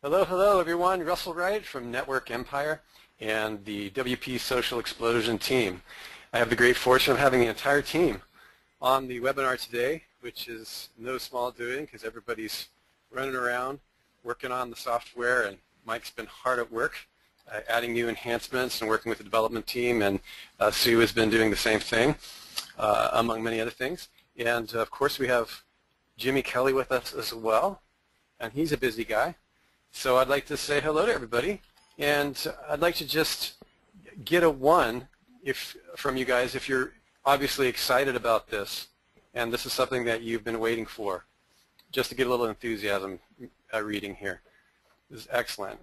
Hello, hello everyone. Russell Wright from Network Empire and the WP Social Explosion team. I have the great fortune of having the entire team on the webinar today, which is no small doing because everybody's running around working on the software, and Mike's been hard at work adding new enhancements and working with the development team, and Sue has been doing the same thing among many other things. And of course we have Jimmy Kelley with us as well, and he's a busy guy. So I'd like to say hello to everybody, and I'd like to just get a one from you guys if you're obviously excited about this, and this is something that you've been waiting for, just to get a little enthusiasm reading here. This is excellent.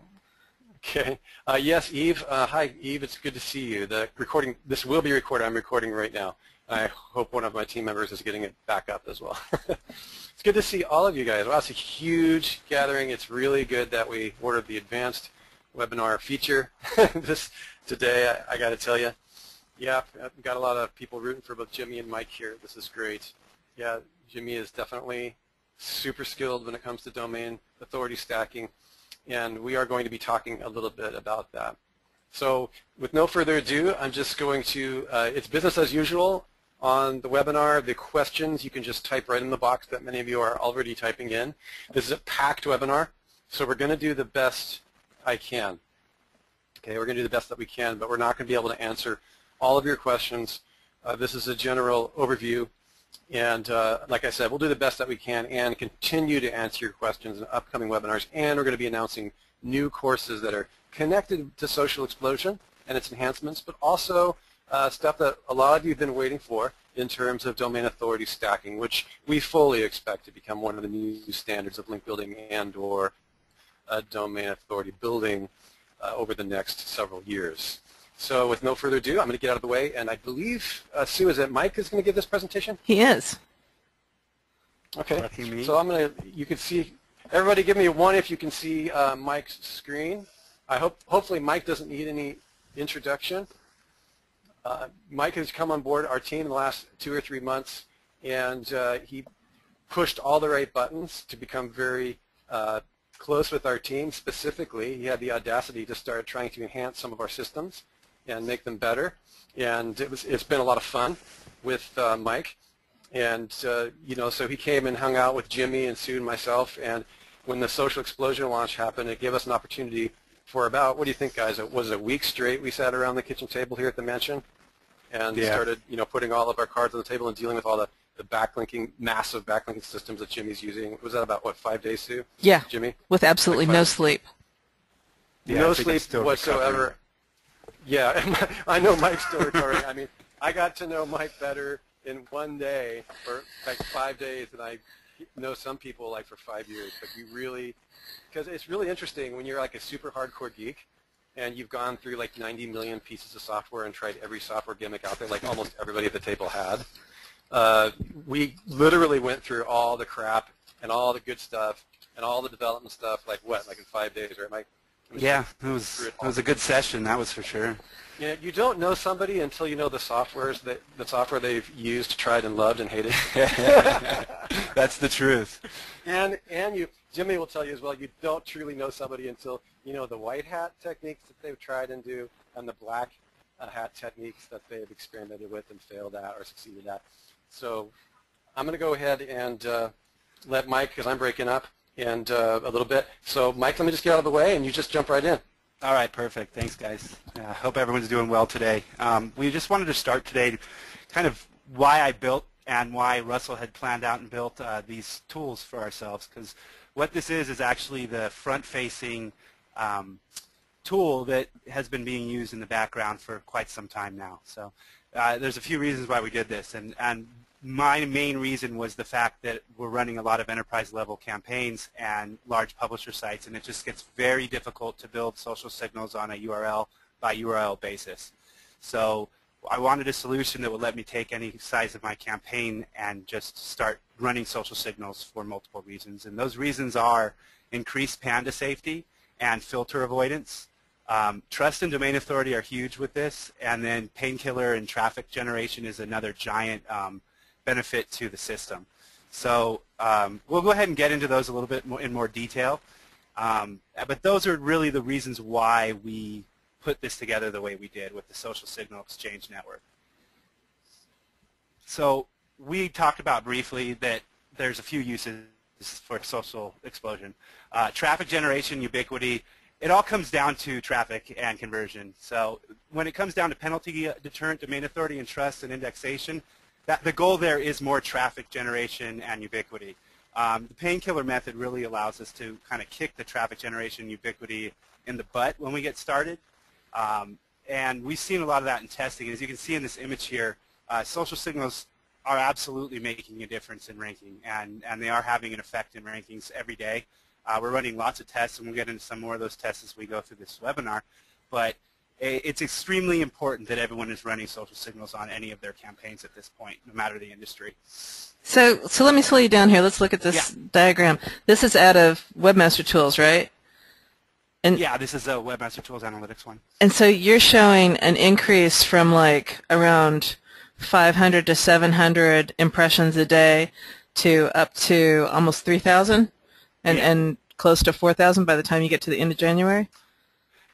Okay. Yes, Eve. Hi, Eve. It's good to see you. The recording, this will be recorded. I'm recording right now. I hope one of my team members is getting it back up as well. It's good to see all of you guys. Wow, it's a huge gathering. It's really good that we ordered the advanced webinar feature today, I got to tell you. Yeah, I've got a lot of people rooting for both Jimmy and Mike here. This is great. Yeah, Jimmy is definitely super skilled when it comes to domain authority stacking, and we are going to be talking a little bit about that. So with no further ado, I'm just going to, it's business as usual on the webinar. The questions you can just type right in the box that many of you are already typing in. This is a packed webinar, so we're going to do the best I can. Okay, we're going to do the best that we can, but we're not going to be able to answer all of your questions. This is a general overview, and like I said, we'll do the best that we can and continue to answer your questions in upcoming webinars, and we're going to be announcing new courses that are connected to Social Explosion and its enhancements, but also stuff that a lot of you have been waiting for in terms of domain authority stacking, which we fully expect to become one of the new standards of link building and or domain authority building over the next several years. So with no further ado, I'm going to get out of the way, and I believe, Sue, is it Mike is going to give this presentation? He is. Okay, so I'm going to, you can see, everybody give me a one if you can see Mike's screen. Hopefully Mike doesn't need any introduction. Mike has come on board our team in the last 2 or 3 months, and he pushed all the right buttons to become very close with our team. Specifically, he had the audacity to start trying to enhance some of our systems and make them better, and it's been a lot of fun with Mike. And you know, so he came and hung out with Jimmy and Sue and myself, and when the Social Explosion launch happened, it gave us an opportunity for about, what do you think, guys? Was it a week straight we sat around the kitchen table here at the mansion and started, you know, putting all of our cards on the table and dealing with all the backlinking, massive backlinking systems that Jimmy's using. Was that about, what, 5 days, Sue? Yeah, Jimmy? with absolutely no sleep. Yeah, no sleep whatsoever. Yeah, I know Mike's still recovering. I mean, I got to know Mike better in 1 day, or like 5 days, and I know some people like for 5 years. But you really, because it's really interesting when you're like a super hardcore geek and you've gone through like 90 million pieces of software and tried every software gimmick out there, like almost everybody at the table had. We literally went through all the crap and all the good stuff and all the development stuff, like what, like in 5 days, right, Mike? Yeah, it was a good session, that was for sure. Yeah, you don't know somebody until you know the software they've used, tried, and loved and hated. That's the truth. And Jimmy will tell you as well, you don't truly know somebody until you know the white hat techniques that they've tried and do, and the black hat techniques that they've experimented with and failed at or succeeded at. So I'm going to go ahead and let Mike, because I'm breaking up and a little bit. So Mike, let me just get out of the way, and you just jump right in. All right, perfect. Thanks, guys. I hope everyone's doing well today. We just wanted to start today kind of why I built and why Russell had planned out and built these tools for ourselves, because what this is actually the front-facing tool that has been being used in the background for quite some time now. So there's a few reasons why we did this, and my main reason was the fact that we're running a lot of enterprise-level campaigns and large publisher sites, and it just gets very difficult to build social signals on a URL by URL basis. So I wanted a solution that would let me take any size of my campaign and just start running social signals for multiple reasons. And those reasons are increased Panda safety and filter avoidance. Trust and domain authority are huge with this, and then painkiller and traffic generation is another giant benefit to the system. So we'll go ahead and get into those a little bit more in more detail. But those are really the reasons why we put this together the way we did with the Social Signal Exchange Network. So we talked about briefly that there's a few uses for social explosion. Traffic generation, ubiquity, it all comes down to traffic and conversion. So when it comes down to penalty, deterrent, domain authority, and trust and indexation, the goal there is more traffic generation and ubiquity. The painkiller method really allows us to kind of kick the traffic generation ubiquity in the butt when we get started. And we've seen a lot of that in testing. As you can see in this image here, social signals are absolutely making a difference in ranking, and they are having an effect in rankings every day. We're running lots of tests, and we'll get into some more of those tests as we go through this webinar. But it's extremely important that everyone is running social signals on any of their campaigns at this point, no matter the industry. So let me slow you down here. Let's look at this diagram. This is out of Webmaster Tools, right? And yeah, this is a Webmaster Tools Analytics one. And so you're showing an increase from like around 500 to 700 impressions a day to up to almost 3,000 and close to 4,000 by the time you get to the end of January?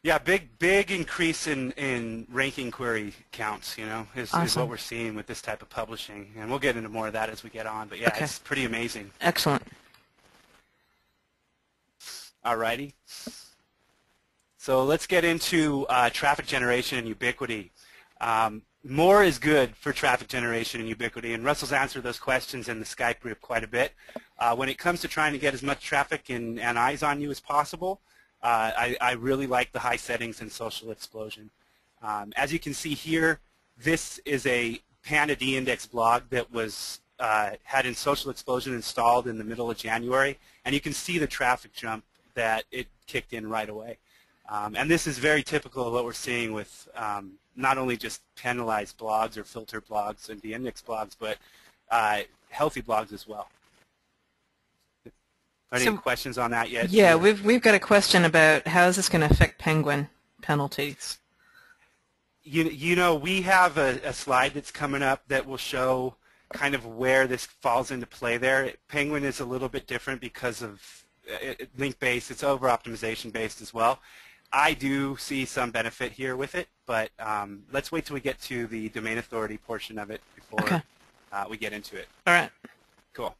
Yeah, big increase in ranking query counts, is what we're seeing with this type of publishing. And we'll get into more of that as we get on. But yeah, okay. It's pretty amazing. Excellent. All righty. So let's get into traffic generation and ubiquity. More is good for traffic generation and ubiquity, and Russell's answered those questions in the Skype group quite a bit. When it comes to trying to get as much traffic and eyes on you as possible, I really like the high settings in social explosion. As you can see here, this is a Panda D-Index blog that was had in social explosion installed in the middle of January, and you can see the traffic jump that it kicked in right away. And this is very typical of what we're seeing with not only just penalized blogs or filter blogs and D-Index blogs, but healthy blogs as well. Any questions on that yet? Yeah, we've got a question about how is this going to affect Penguin penalties. We have a slide that's coming up that will show kind of where this falls into play there. Penguin is a little bit different because of link-based. It's over-optimization based as well. I do see some benefit here with it, but let's wait till we get to the domain authority portion of it before we get into it. All right. Cool.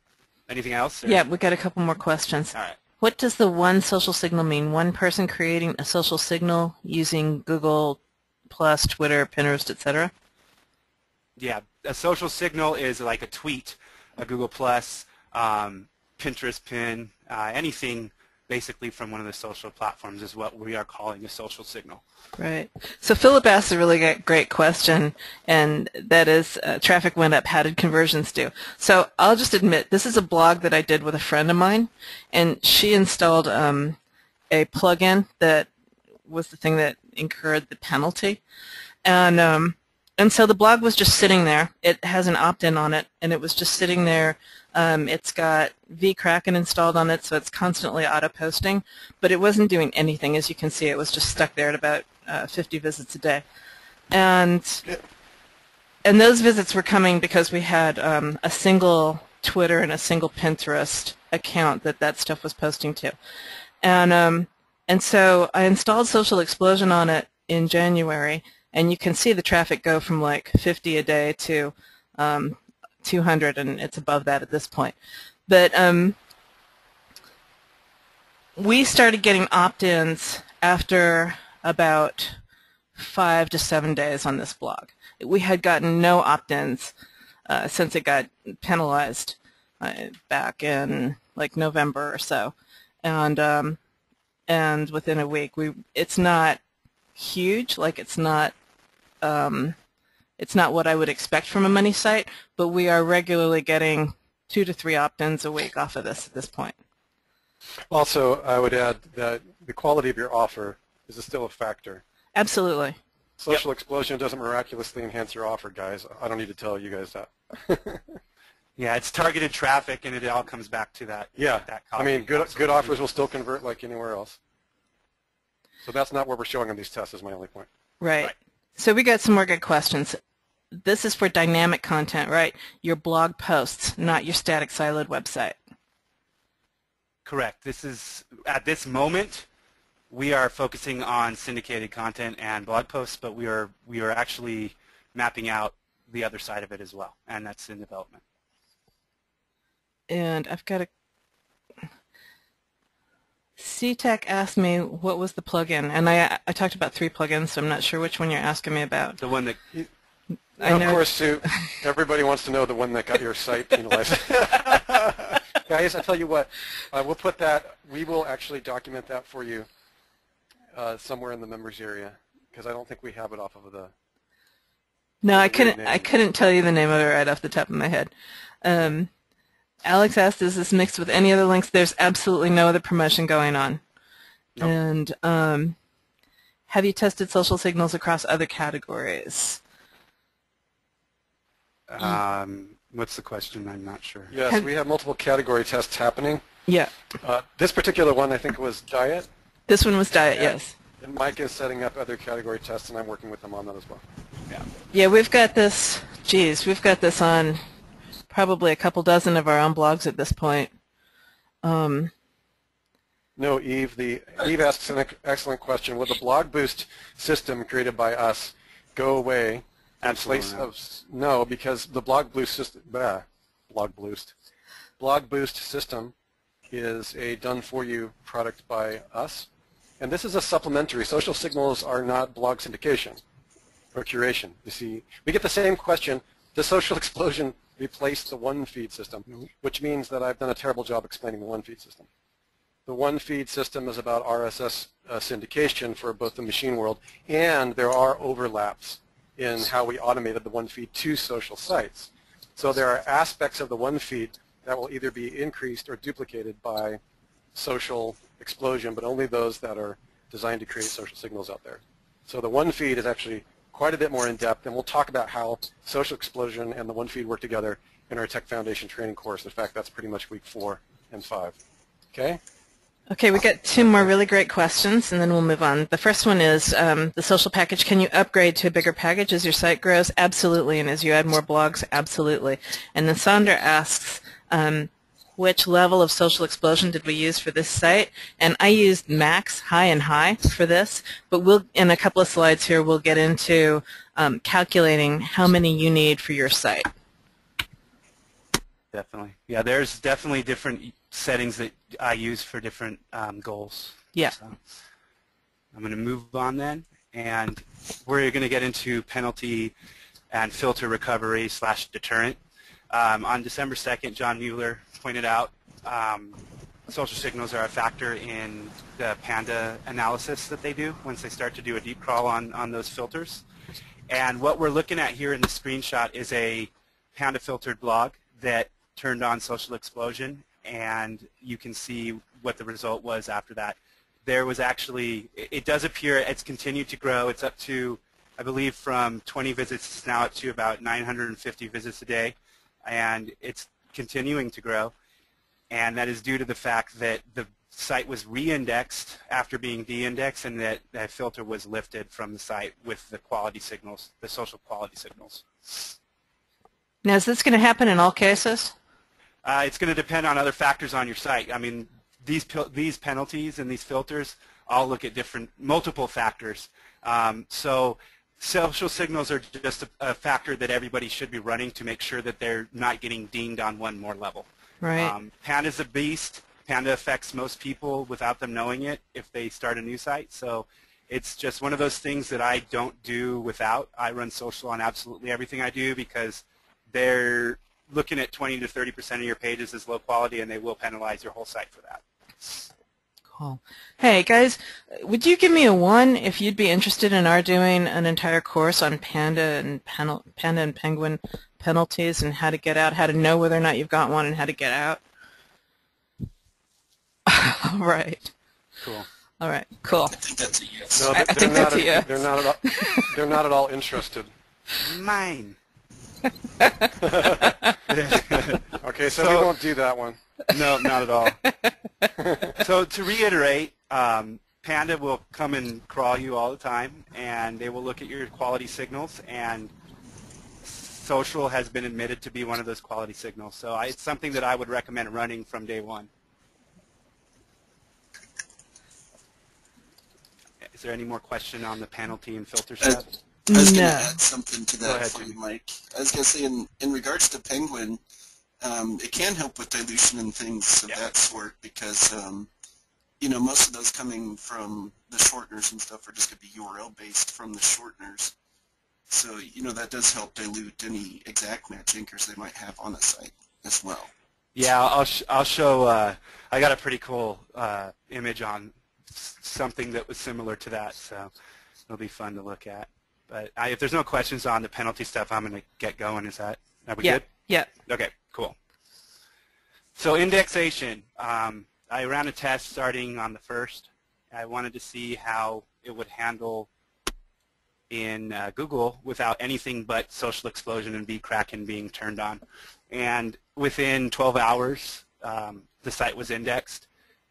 Anything else? Or? Yeah, we've got a couple more questions. All right. What does the one social signal mean? One person creating a social signal using Google+, Twitter, Pinterest, etc.? Yeah, a social signal is like a tweet, a Google+, Pinterest pin, anything basically from one of the social platforms is what we are calling a social signal. Right. So Philip asked a really great question, and that is, traffic went up, how did conversions do? So I'll just admit, this is a blog that I did with a friend of mine, and she installed a plugin that was the thing that incurred the penalty. And so the blog was just sitting there. It has an opt-in on it, and it was just sitting there. It's got vKraken installed on it, so it's constantly auto-posting, but it wasn't doing anything. As you can see, it was just stuck there at about 50 visits a day. And those visits were coming because we had a single Twitter and a single Pinterest account that stuff was posting to. And so I installed Social Explosion on it in January, and you can see the traffic go from like 50 a day to 200, and it's above that at this point. But we started getting opt-ins after about 5 to 7 days on this blog. We had gotten no opt-ins since it got penalized back in like November or so, and within a week, it's not huge, like it's not what I would expect from a money site, but we are regularly getting 2 to 3 opt-ins a week off of this at this point. Also, I would add that the quality of your offer is still a factor. Absolutely. Social explosion doesn't miraculously enhance your offer, guys. I don't need to tell you guys that. Yeah, it's targeted traffic, and it all comes back to that. Yeah, that I mean, good offers will still convert like anywhere else. So that's not what we're showing on these tests is my only point. Right. So we got some more good questions. This is for dynamic content, right? Your blog posts, not your static siloed website. Correct. This is, at this moment, we are focusing on syndicated content and blog posts, but we are actually mapping out the other side of it as well, and that's in development. And I've got a CTech asked me what was the plugin, and I talked about 3 plugins, so I'm not sure which one you're asking me about. The one that of course, Sue, everybody wants to know the one that got your site penalized. Guys, I tell you what, we'll put that. We will actually document that for you somewhere in the members area, because I don't think we have it off of the. No, I couldn't tell you the name of it right off the top of my head. Alex asked, is this mixed with any other links? There's absolutely no other promotion going on. Nope. And have you tested social signals across other categories? What's the question? I'm not sure. Yes, we have multiple category tests happening. Yeah. This particular one, I think, was diet. This one was diet, yes. And Mike is setting up other category tests, and I'm working with him on that as well. Yeah. Yeah, we've got this, we've got this on probably a couple dozen of our own blogs at this point. No, Eve. Eve asks an excellent question. Will the blog boost system created by us go away in place of no? Because the blog boost system, blog boost system is a done-for-you product by us, and this is a supplementary. Social signals are not blog syndication or curation. You see, we get the same question: does Social Explosion replace the one-feed system? Which means that I've done a terrible job explaining the one-feed system. The one-feed system is about RSS syndication for both the machine world, and there are overlaps in how we automated the one-feed to social sites. So there are aspects of the one-feed that will either be increased or duplicated by Social Explosion, but only those that are designed to create social signals out there. So the one-feed is actually quite a bit more in-depth, and we'll talk about how Social Explosion and the one-feed work together in our Tech Foundation training course. In fact, that's pretty much week 4 and 5. Okay? Okay, we got 2 more really great questions, and then we'll move on. The first one is the social package. Can you upgrade to a bigger package as your site grows? Absolutely, and as you add more blogs, absolutely. And then Sandra asks, which level of Social Explosion did we use for this site? And I used max, high, and high for this, but we'll, in a couple of slides here, we'll get into calculating how many you need for your site. Definitely. Yeah, there's definitely different settings that I use for different goals. Yeah. So I'm going to move on then, and we're going to get into penalty and filter recovery / deterrent. On December 2nd, John Mueller pointed out social signals are a factor in the Panda analysis that they do once they start to do a deep crawl on those filters. And what we're looking at here in the screenshot is a Panda filtered blog that turned on Social Explosion, and you can see what the result was after that. There was actually, it does appear it's continued to grow. It's up to, I believe, from 20 visits, it's now up to about 950 visits a day, and it's continuing to grow. And that is due to the fact that the site was re-indexed after being de-indexed, and that that filter was lifted from the site with the quality signals, the social quality signals. Now, is this going to happen in all cases? It's going to depend on other factors on your site. I mean, these penalties and these filters all look at multiple factors. So social signals are just a factor that everybody should be running to make sure that they're not getting dinged on one more level. Right. Panda's a beast. Panda affects most people without them knowing it if they start a new site. So it's just one of those things that I don't do without. I run social on absolutely everything I do because they're looking at 20 to 30% of your pages as low quality, and they will penalize your whole site for that. Cool. Hey, guys, would you give me a 1 if you'd be interested in our doing an entire course on Panda and Penguin penalties and how to get out, how to know whether or not you've got one, and how to get out? All right. Cool. All right. Cool. I think that's a yes. No, I think that's a yes. They're not at all interested. Mine. Okay, so we won't do that one. No, not at all. So to reiterate, Panda will come and crawl you all the time, and they will look at your quality signals, and social has been admitted to be one of those quality signals. So it's something that I would recommend running from day one. Is there any more question on the penalty and filter stuff? I was going to No. add something to that for you, Mike. I was going to say, in regards to Penguin, it can help with dilution and things of that sort because, most of those coming from the shorteners and stuff are just going to be URL-based from the shorteners. So, that does help dilute any exact match anchors they might have on the site as well. Yeah, I'll show, I got a pretty cool image on something that was similar to that, so it'll be fun to look at. But if there's no questions on the penalty stuff, I'm going to get going. Are we good? Yeah. Okay, cool. So indexation, I ran a test starting on the 1st. I wanted to see how it would handle in Google without anything but social explosion and bkraken being turned on. And within 12 hours, the site was indexed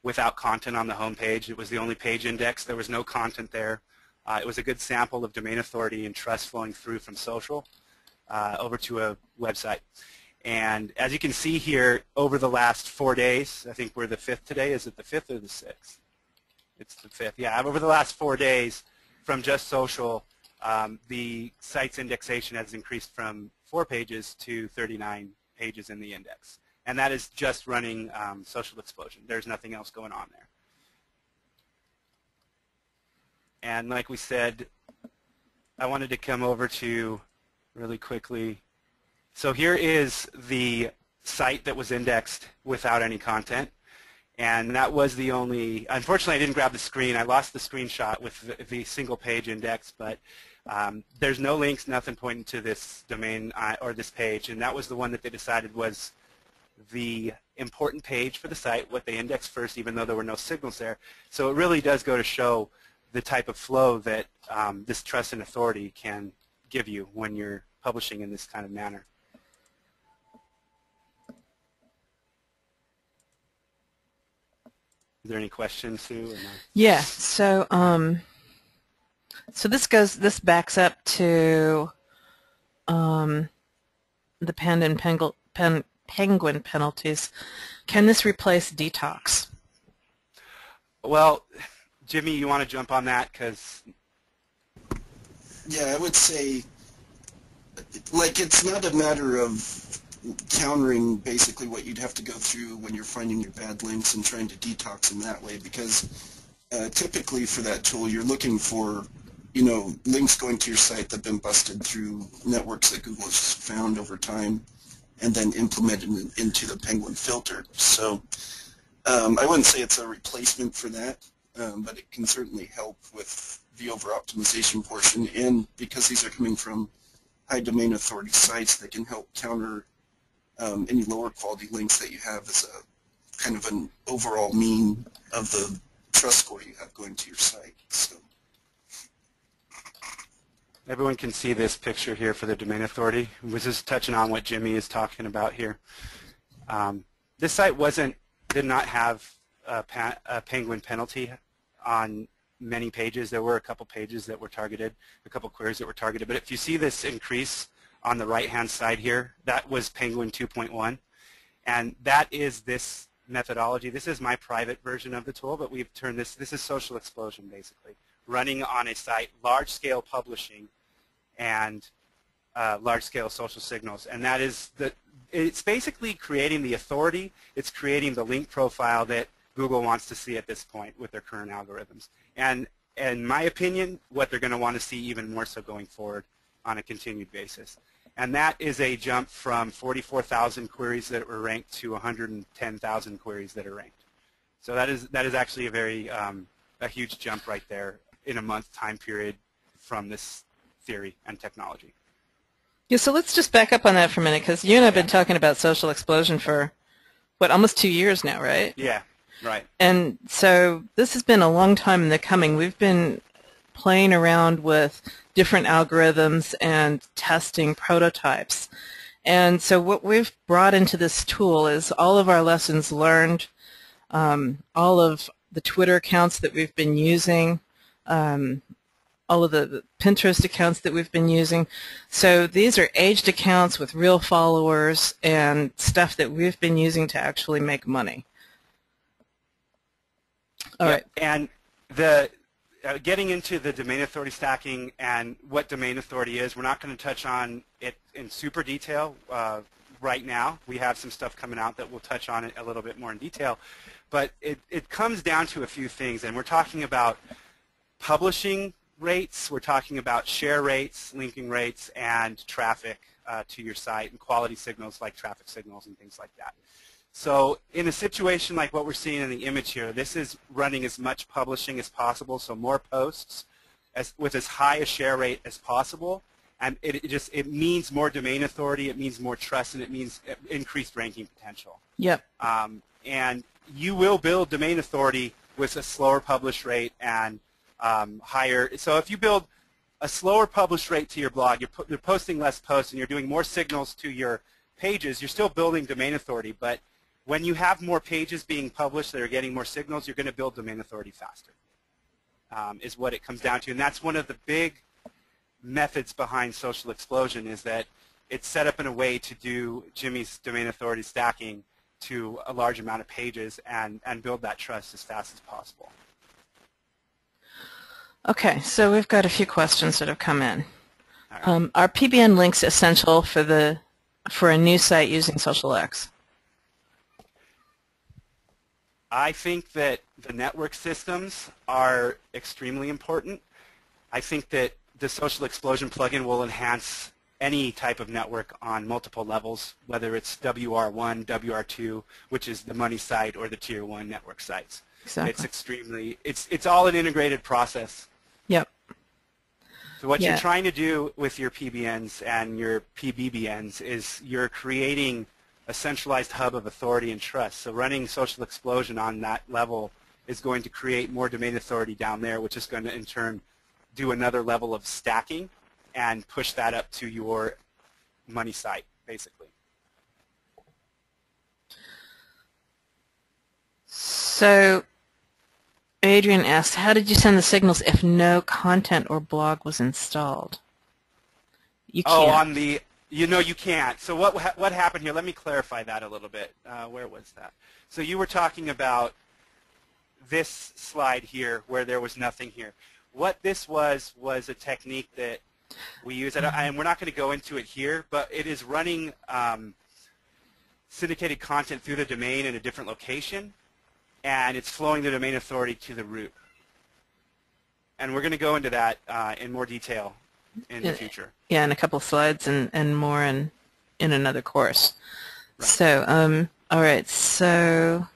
without content on the home page. It was the only page index. There was no content there. It was a good sample of domain authority and trust flowing through from social over to a website. And as you can see here, over the last 4 days, I think we're the 5th today. Is it the 5th or the 6th? It's the 5th. Yeah, over the last 4 days from just social, the site's indexation has increased from 4 pages to 39 pages in the index. And that is just running social explosion. There's nothing else going on there. And like we said, I wanted to come over to really quickly. So here is the site that was indexed without any content. And that was the only, unfortunately I didn't grab the screen. I lost the screenshot with the single page index, but there's no links, nothing pointing to this domain or this page. And that was the one that they decided was the important page for the site, what they indexed first, even though there were no signals there. So it really does go to show the type of flow that this trust and authority can give you when you're publishing in this kind of manner. Is there any questions, Sue? Or no? Yeah. So so this backs up to the penguin penalties. Can this replace detox? Well, Jimmy, you want to jump on that? Because yeah, I would say, like, it's not a matter of countering basically what you'd have to go through when you're finding your bad links and trying to detox them that way, because typically for that tool you're looking for, links going to your site that have been busted through networks that Google has found over time and then implemented into the Penguin filter. So I wouldn't say it's a replacement for that. But it can certainly help with the over-optimization portion, and because these are coming from high domain authority sites, they can help counter any lower quality links that you have as a kind of an overall mean of the trust score you have going to your site. So everyone can see this picture here for the domain authority. This is touching on what Jimmy is talking about here. This site did not have a Penguin penalty on many pages. There were a couple pages that were targeted, a couple queries that were targeted. But if you see this increase on the right-hand side here, that was Penguin 2.1. And that is this methodology. This is my private version of the tool, but we've turned this is social explosion, basically, running on a site, large-scale publishing, and large-scale social signals. And that is it's basically creating the authority. It's creating the link profile that Google wants to see at this point with their current algorithms. And in my opinion, what they're going to want to see even more so going forward on a continued basis. And that is a jump from 44,000 queries that were ranked to 110,000 queries that are ranked. So that is actually a very a huge jump right there in a month time period from this theory and technology. Yeah, so let's just back up on that for a minute, because you and I have been talking about social explosion for, what, almost 2 years now, right? Yeah. Right. And so this has been a long time in the coming. We've been playing around with different algorithms and testing prototypes. And so what we've brought into this tool is all of our lessons learned, all of the Twitter accounts that we've been using, all of the Pinterest accounts that we've been using. So these are aged accounts with real followers and stuff that we've been using to actually make money. All right. And getting into the domain authority stacking and what domain authority is, we're not going to touch on it in super detail right now. We have some stuff coming out that will touch on it a little bit more in detail. But it comes down to a few things, and we're talking about publishing rates, we're talking about share rates, linking rates, and traffic to your site, and quality signals like traffic signals and things like that. So in a situation like what we're seeing in the image here, this is running as much publishing as possible, so more posts with as high a share rate as possible, and it means more domain authority, it means more trust, and it means increased ranking potential. Yep. And you will build domain authority with a slower publish rate and higher. So if you build a slower publish rate to your blog, you're posting less posts and you're doing more signals to your pages, you're still building domain authority, but when you have more pages being published that are getting more signals, you're going to build domain authority faster, is what it comes down to. And that's one of the big methods behind Social Explosion, is that it's set up in a way to do Jimmy's domain authority stacking to a large amount of pages and build that trust as fast as possible. Okay, so we've got a few questions that have come in. Right. Are PBN links essential for a new site using SocialX? I think that the network systems are extremely important. I think that the Social Explosion plugin will enhance any type of network on multiple levels, whether it's WR1, WR2, which is the money site, or the Tier 1 network sites. Exactly. It's all an integrated process. Yep. So what you're trying to do with your PBNs and your PBBNs is you're creating a centralized hub of authority and trust. So running Social Explosion on that level is going to create more domain authority down there, which is going to in turn do another level of stacking and push that up to your money site, basically. So Adrian asked, how did you send the signals if no content or blog was installed? You can't. Oh, on the, you can't. So what happened here? Let me clarify that a little bit. Where was that? So you were talking about this slide here where there was nothing here. What this was a technique that we use, and we're not going to go into it here, but it is running syndicated content through the domain in a different location, and it's flowing the domain authority to the root. And we're going to go into that in more detail in the future. Yeah, in a couple of slides and more in another course. Right. So, all right, so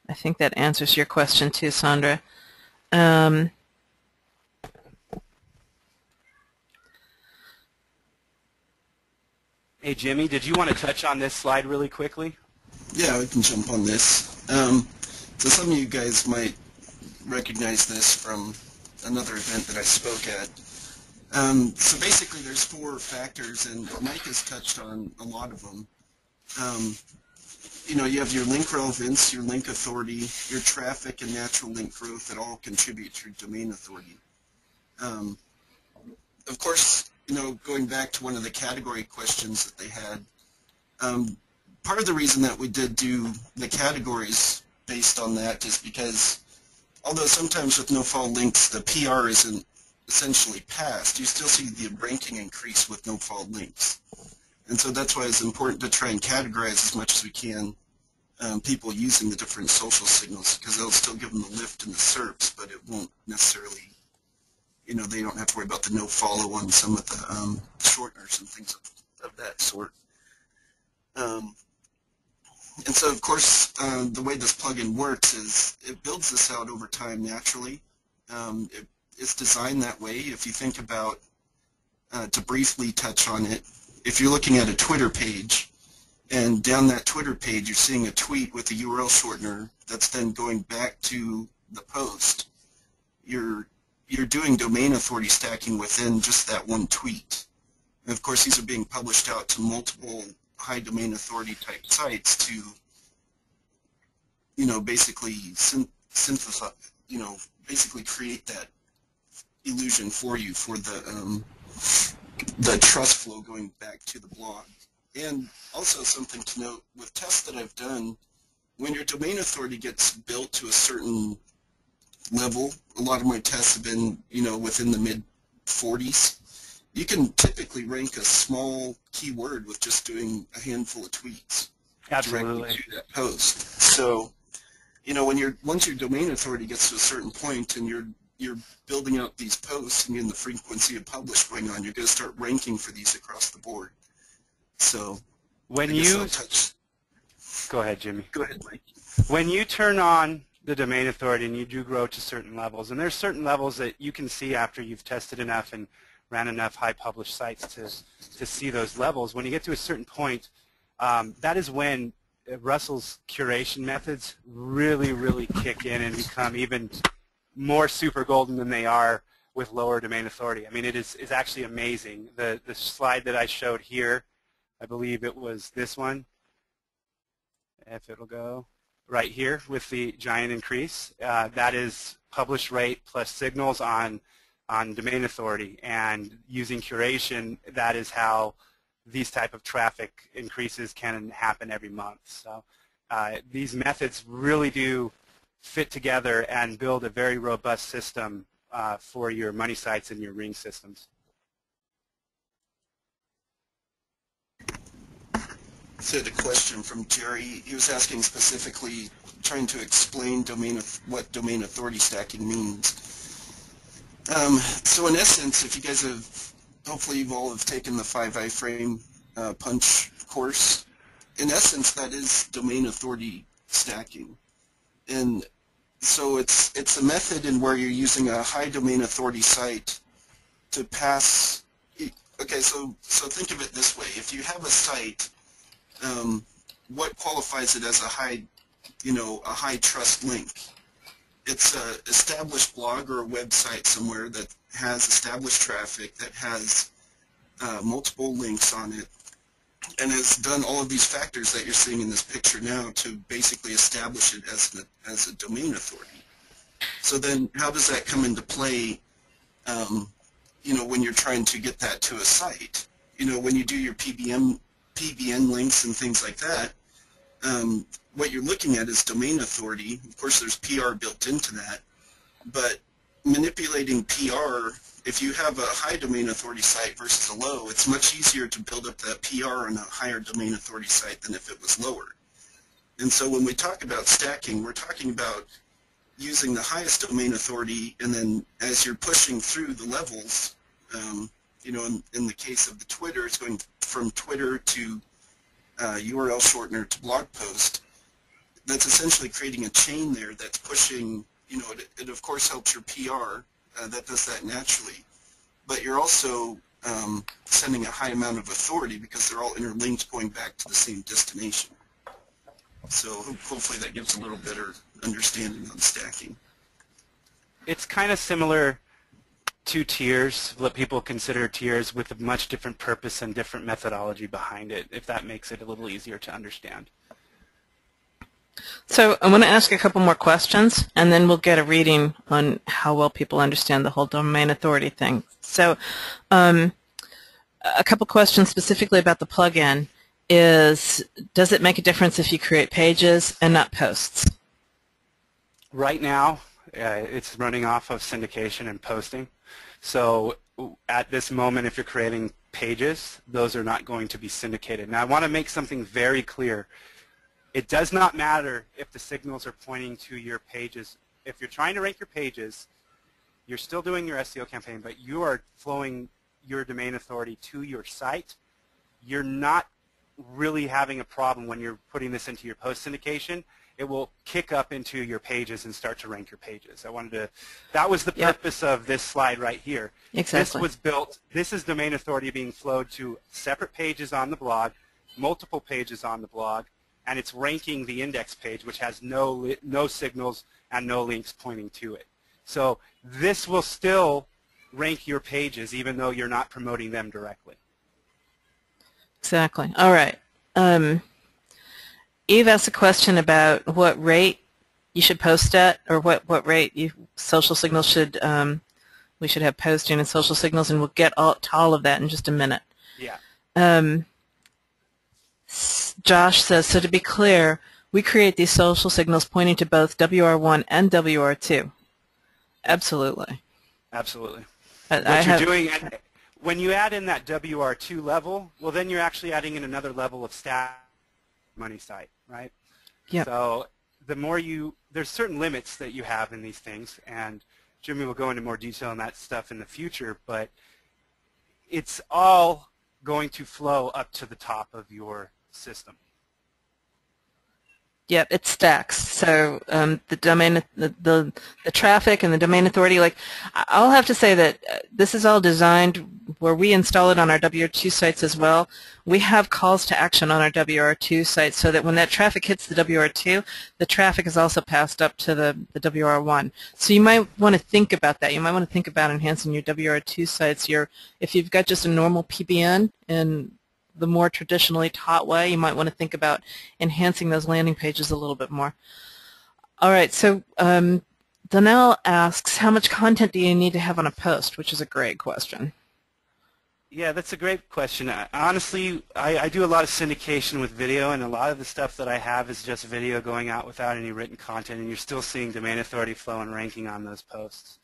I think that answers your question too, Sandra. Hey, Jimmy, did you want to touch on this slide really quickly? Yeah, I can jump on this. So some of you guys might recognize this from another event that I spoke at. So basically there's 4 factors, and Mike has touched on a lot of them. You have your link relevance, your link authority, your traffic, and natural link growth that all contribute to your domain authority. Of course, going back to one of the category questions that they had, part of the reason that we did do the categories based on that is because although sometimes with no-fault links the PR isn't essentially passed, you still see the ranking increase with no-fault links. And so that's why it's important to try and categorize as much as we can people using the different social signals, because they'll still give them the lift in the SERPs, but it won't necessarily, they don't have to worry about the no-follow on some of the shorteners and things of that sort. And so, of course, the way this plugin works is it builds this out over time naturally. It's designed that way. If you think about, to briefly touch on it, if you're looking at a Twitter page, and down that Twitter page you're seeing a tweet with a URL shortener that's then going back to the post, you're doing domain authority stacking within just that one tweet. And of course, these are being published out to multiple high domain authority type sites to, basically synthesize, basically create that illusion for you for the trust flow going back to the blog. And also something to note, with tests that I've done, when your domain authority gets built to a certain level. A lot of my tests have been, within the mid-40s. You can typically rank a small keyword with just doing a handful of tweets Absolutely. directly to that post. So, once your domain authority gets to a certain point and you're building out these posts and getting the frequency of publish going on, you're going to start ranking for these across the board. So, when go ahead, Jimmy. Go ahead, Mike. When you turn on the domain authority and you do grow to certain levels, and there's certain levels that you can see after you've tested enough and ran enough high published sites to see those levels. When you get to a certain point, that is when Russell's curation methods really kick in and become even more super golden than they are with lower domain authority. I mean, it's actually amazing. The slide that I showed here, I believe it was this one, if it'll go, right here with the giant increase. That is publish rate plus signals on domain authority, and using curation, that is how these type of traffic increases can happen every month. So these methods really do fit together and build a very robust system for your money sites and your ring systems. So I had a question from Jerry. He was asking specifically, trying to explain what domain authority stacking means. So in essence, if you guys have, hopefully you all have taken the 5 iframe punch course, in essence that is domain authority stacking. And so it's a method in where you're using a high domain authority site to pass. Okay, so think of it this way. If you have a site, what qualifies it as a high trust link? It's an established blog or a website somewhere that has established traffic, that has multiple links on it, and has done all of these factors that you're seeing in this picture now to basically establish it as a domain authority. So then how does that come into play, when you're trying to get that to a site? When you do your PBN links and things like that, what you're looking at is domain authority. Of course, there's PR built into that, but manipulating PR, if you have a high domain authority site versus a low, it's much easier to build up that PR on a higher domain authority site than if it was lower. And so when we talk about stacking, we're talking about using the highest domain authority, and then as you're pushing through the levels, in the case of the Twitter, it's going from Twitter to URL shortener to blog post. That's essentially creating a chain there that's pushing, it of course helps your PR, that does that naturally, but you're also sending a high amount of authority because they're all interlinked going back to the same destination. So hopefully that gives a little better understanding on stacking. It's kind of similar to tiers, what people consider tiers, with a much different purpose and different methodology behind it, if that makes it a little easier to understand. So I want to ask a couple more questions, and then we'll get a reading on how well people understand the whole domain authority thing. So a couple questions specifically about the plugin is, does it make a difference if you create pages and not posts? Right now, it's running off of syndication and posting. So at this moment, if you're creating pages, those are not going to be syndicated. Now, I want to make something very clear. It does not matter if the signals are pointing to your pages. If you're trying to rank your pages, you're still doing your SEO campaign, but you are flowing your domain authority to your site. You're not really having a problem when you're putting this into your post syndication. It will kick up into your pages and start to rank your pages. That was the purpose of this slide right here. Exactly. This was built, this is domain authority being flowed to separate pages on the blog, multiple pages on the blog, and it's ranking the index page, which has no signals and no links pointing to it. So this will still rank your pages even though you're not promoting them directly. Exactly. All right. Eve asked a question about what rate you should post at, or what rate social signals should we should have posting and social signals, and we'll get to all of that in just a minute. Yeah. Josh says, so to be clear, we create these social signals pointing to both WR1 and WR2. Absolutely. Absolutely. I What you're have, doing, when you add in that WR2 level, well, then you're actually adding in another level of staff money site, right? yep. So the more there's certain limits that you have in these things, and Jimmy will go into more detail on that stuff in the future, but it's all going to flow up to the top of your system. Yep, it stacks. So the domain, the traffic and the domain authority. Like, I'll have to say that this is all designed where we install it on our WR2 sites as well. We have calls to action on our WR2 sites so that when that traffic hits the WR2, the traffic is also passed up to the WR1. So you might want to think about that. You might want to think about enhancing your WR2 sites. If you've got just a normal PBN and the more traditionally taught way, you might want to think about enhancing those landing pages a little bit more. All right, so Donnell asks, how much content do you need to have on a post, which is a great question. Yeah, that's a great question. Honestly, I do a lot of syndication with video, and a lot of the stuff that I have is just video going out without any written content, and you're still seeing domain authority flow and ranking on those posts.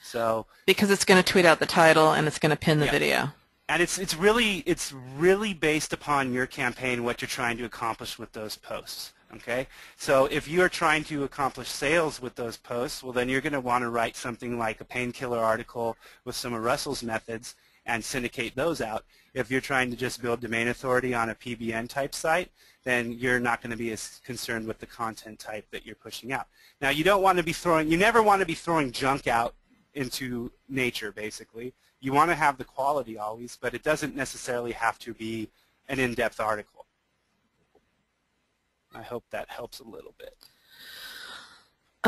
So because it's going to tweet out the title and it's going to pin the video. And it's really based upon your campaign, what you're trying to accomplish with those posts. Okay, so if you are trying to accomplish sales with those posts, well, then you're going to want to write something like a painkiller article with some of Russell's methods and syndicate those out. If you're trying to just build domain authority on a PBN type site, then you're not going to be as concerned with the content type that you're pushing out. Now, you never want to be throwing junk out into nature, basically. You want to have the quality always, but it doesn't necessarily have to be an in-depth article. I hope that helps a little bit.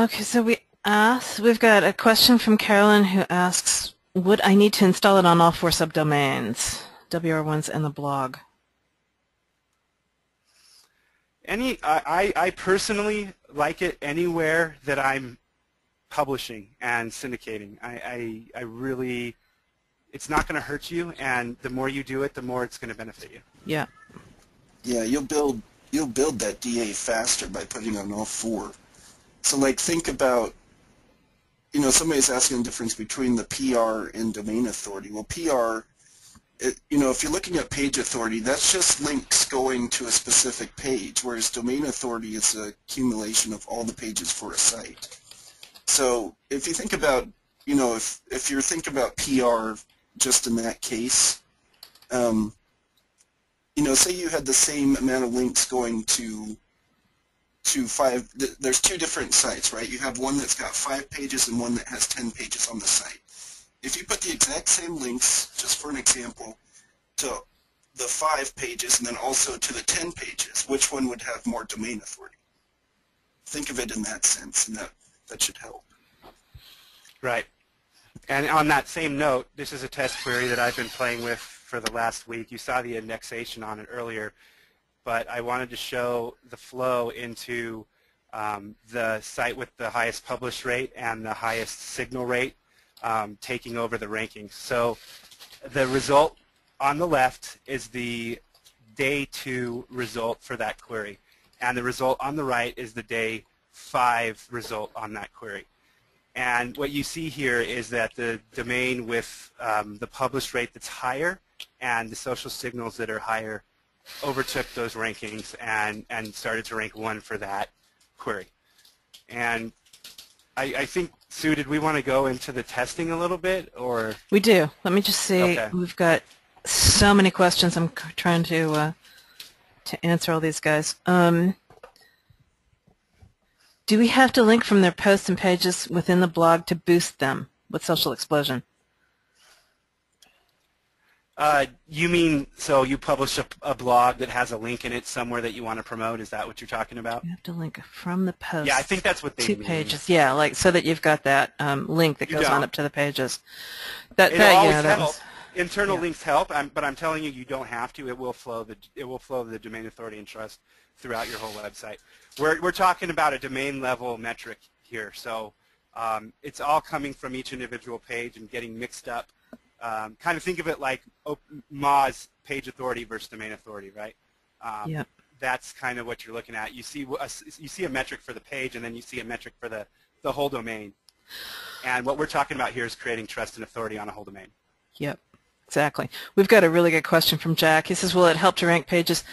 Okay, so we've got a question from Carolyn who asks, would I need to install it on all 4 subdomains, WR1s and the blog? I personally like it anywhere that I'm publishing and syndicating. I really, it's not going to hurt you, and the more you do it, the more it's going to benefit you. Yeah. Yeah, you'll build that DA faster by putting on all 4. So like think about, somebody's asking the difference between the PR and domain authority. Well, PR, if you're looking at page authority, that's just links going to a specific page, whereas domain authority is a accumulation of all the pages for a site. So if you think about, if you think about PR just in that case, say you had the same amount of links going to 5, there's 2 different sites, right? You have one that's got 5 pages and one that has 10 pages on the site. If you put the exact same links, just for an example, to the 5 pages and then also to the 10 pages, which one would have more domain authority? Think of it in that sense, and that should help. Right. And on that same note, this is a test query that I've been playing with for the last week. You saw the indexation on it earlier, but I wanted to show the flow into the site with the highest publish rate and the highest signal rate taking over the rankings. So the result on the left is the day 2 result for that query, and the result on the right is the day 5 result on that query. And what you see here is that the domain with the publish rate that's higher and the social signals that are higher overtook those rankings and started to rank 1 for that query. And I think, Sue, did we want to go into the testing a little bit, or? We do. Let me just see. Okay. We've got so many questions. I'm trying to answer all these guys. Do we have to link from their posts and pages within the blog to boost them with Social Explosion? You mean, so you publish a blog that has a link in it somewhere that you want to promote? Is that what you're talking about? You have to link from the post. Yeah, I think that's what they mean. 2 pages. Yeah, like so that you've got that link that goes on up to the pages. It always helps. Internal links help, but I'm telling you, you don't have to. It will flow the domain authority and trust throughout your whole website. We're talking about a domain level metric here, so it's all coming from each individual page and getting mixed up. Kind of think of it like Moz page authority versus domain authority, right? Yep. That's kind of what you're looking at. You see a metric for the page, and then you see a metric for the whole domain. And what we're talking about here is creating trust and authority on a whole domain. Yep, exactly. We've got a really good question from Jack. He says, will it help to rank pages?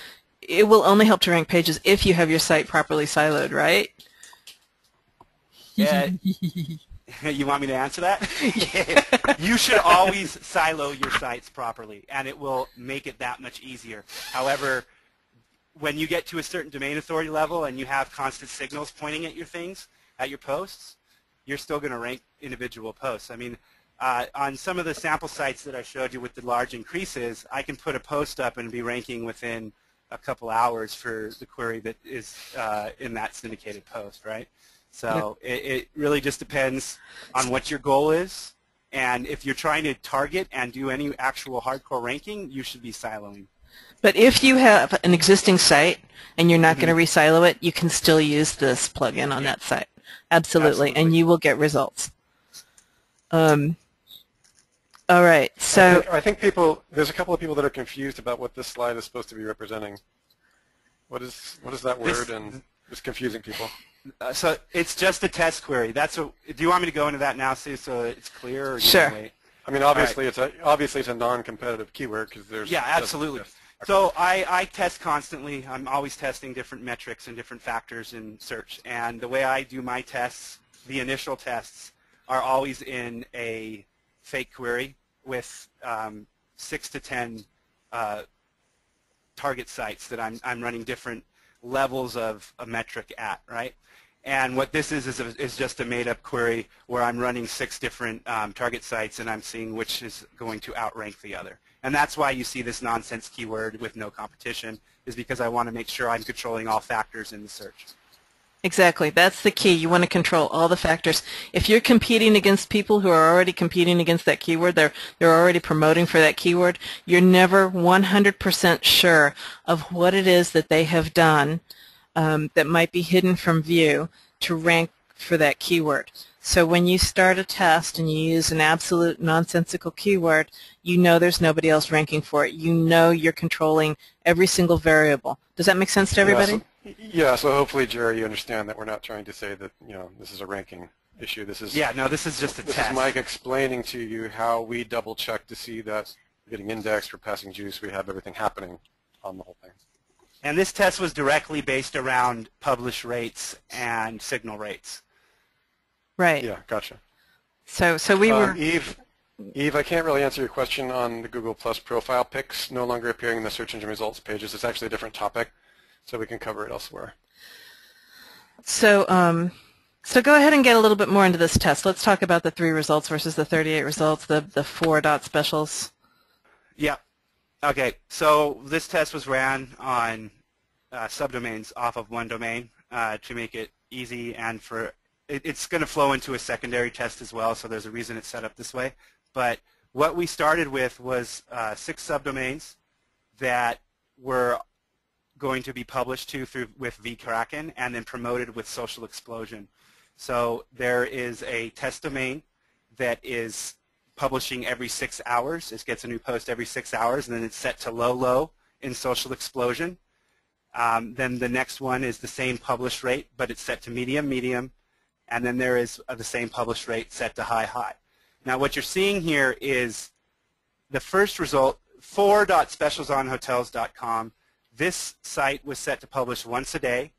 It will only help to rank pages if you have your site properly siloed, right? You want me to answer that? You should always silo your sites properly, and it will make it that much easier. However, when you get to a certain domain authority level and you have constant signals pointing at your things, at your posts, you're still going to rank individual posts. I mean, on some of the sample sites that I showed you with the large increases, I can put a post up and be ranking within a couple hours for the query that is in that syndicated post, right? So it really just depends on what your goal is, and if you're trying to target and do any actual hardcore ranking, you should be siloing. But if you have an existing site and you're not going to re-silo it, you can still use this plugin on that site. Absolutely, and you will get results. All right, so I think there's a couple of people that are confused about what this slide is supposed to be representing. What is that word, and it's confusing people. So it's just a test query. That's do you want me to go into that now, Sue, so it's clear? Or sure. Wait? I mean, obviously it's a non-competitive keyword because there's absolutely. So I test constantly. I'm always testing different metrics and different factors in search. And the way I do my tests, the initial tests, are always in a fake query with 6 to 10 target sites that I'm running different levels of a metric at, right? And what this is just a made-up query where I'm running 6 different target sites and I'm seeing which is going to outrank the other. And that's why you see this nonsense keyword with no competition, is because I want to make sure I'm controlling all factors in the search. Exactly. That's the key. You want to control all the factors. If you're competing against people who are already competing against that keyword, they're already promoting for that keyword, you're never 100% sure of what it is that they have done that might be hidden from view to rank for that keyword. So when you start a test and you use an absolute nonsensical keyword, you know there's nobody else ranking for it. You know you're controlling every single variable. Does that make sense to everybody? Yeah, so hopefully, Jerry, you understand that we're not trying to say that, this is a ranking issue. This is this is just a test. This is Mike explaining to you how we double check to see that we're getting indexed, we're passing juice, we have everything happening on the whole thing. And this test was directly based around publish rates and signal rates. Right. Yeah, gotcha. So we were... Eve, I can't really answer your question on the Google Plus profile pics no longer appearing in the search engine results pages. It's actually a different topic, so we can cover it elsewhere. So go ahead and get a little bit more into this test. Let's talk about the 3 results versus the 38 results, the 4 dot specials. Yeah. Okay. So this test was ran on subdomains off of one domain to make it easy, and it's going to flow into a secondary test as well, so there's a reason it's set up this way. But what we started with was 6 subdomains that were going to be published with vKraken and then promoted with Social Explosion. So there is a test domain that is publishing every 6 hours. It gets a new post every 6 hours, and then it's set to low in Social Explosion. Then the next one is the same publish rate, but it's set to medium, and then there is the same publish rate set to high. Now what you're seeing here is the first result, 4.specialsonhotels.com. This site was set to publish once a day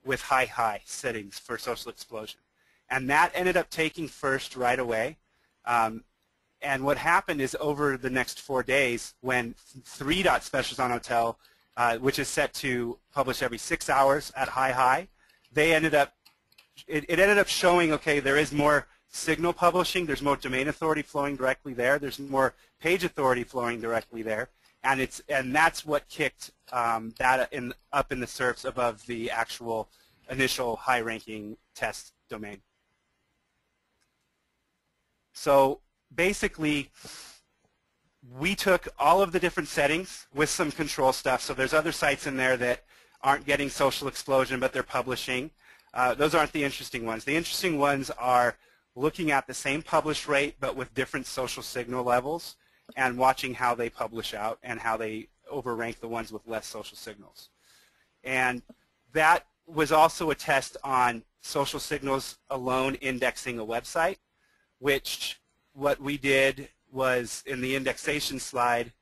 with high settings for Social Explosion. And that ended up taking first right away. And what happened is over the next 4 days, when 3.specialsonhotel, which is set to publish every 6 hours at high, they ended up, it ended up showing, okay, there is more signal publishing, there's more domain authority flowing directly there, there's more page authority flowing directly there, and that's what kicked data up in the SERPs above the actual initial high-ranking test domain. So basically, we took all of the different settings with some control stuff. So there's other sites in there that aren't getting Social Explosion, but they're publishing. Those aren't the interesting ones. The interesting ones are looking at the same publish rate, but with different social signal levels, and watching how they publish out and how they overrank the ones with less social signals. And that was also a test on social signals alone indexing a website, which what we did was in the indexation slide,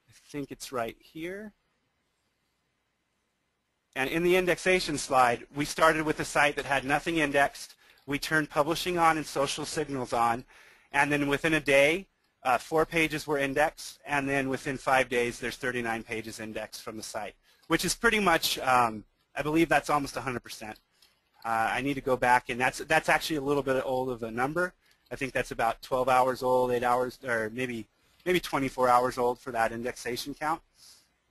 I think it's right here. And in the indexation slide, we started with a site that had nothing indexed. We turned publishing on and social signals on. And then within a day, 4 pages were indexed. And then within 5 days, there's 39 pages indexed from the site, which is pretty much, I believe that's almost 100%. I need to go back, and that's actually a little bit old of a number. I think that's about 12 hours old, 8 hours, or maybe 24 hours old for that indexation count.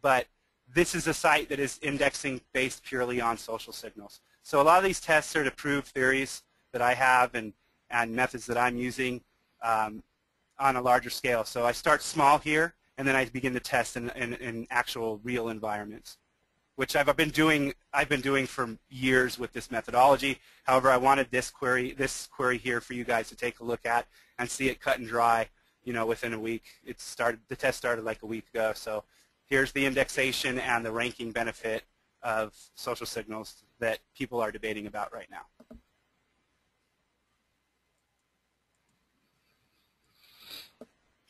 But this is a site that is indexing based purely on social signals. So a lot of these tests are to prove theories that I have and methods that I'm using on a larger scale. So I start small here, and then I begin to test in actual real environments, which I've been doing for years with this methodology. However, I wanted this query here for you guys to take a look at and see it cut and dry, within a week. The test started like a week ago. So here's the indexation and the ranking benefit of social signals that people are debating about right now.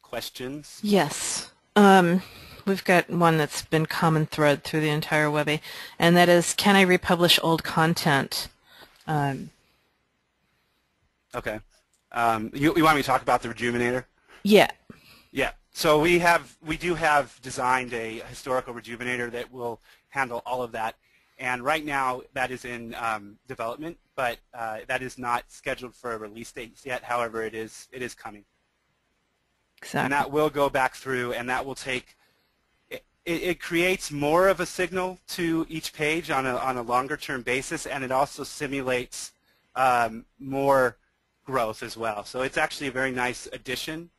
Questions? Yes. We've got one that's been common thread through the entire Webby, and that is, can I republish old content? Okay. You want me to talk about the Rejuvenator? Yeah. Yeah. So we do have designed a historical Rejuvenator that will handle all of that, and right now that is in development, but that is not scheduled for a release date yet. However, it is coming. Exactly. And that will go back through, and that will take. It creates more of a signal to each page on a longer-term basis, and it also simulates more growth as well. So it's actually a very nice addition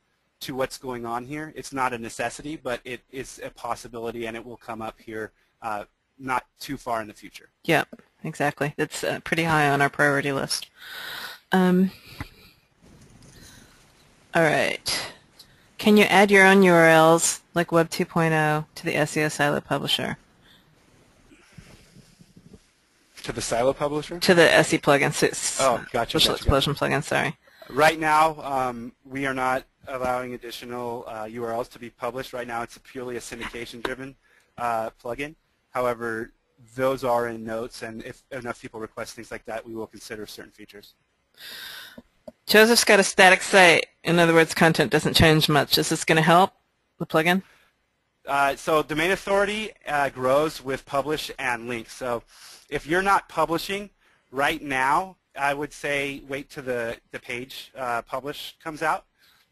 to what's going on here. It's not a necessity, but it is a possibility, and it will come up here not too far in the future. Yeah, exactly. It's pretty high on our priority list. All right. Can you add your own URLs like Web 2.0 to the SEO Silo Publisher? To the Silo Publisher? To the SE plugin. Oh, gotcha. Social Explosion plugin, sorry. Right now, we are not allowing additional URLs to be published. Right now, it's purely a syndication-driven plugin. However, those are in notes, and if enough people request things like that, we will consider certain features. Joseph's got a static site. In other words, content doesn't change much. Is this going to help, the plugin? So domain authority grows with publish and link. So if you're not publishing right now, I would say wait till the page publish comes out,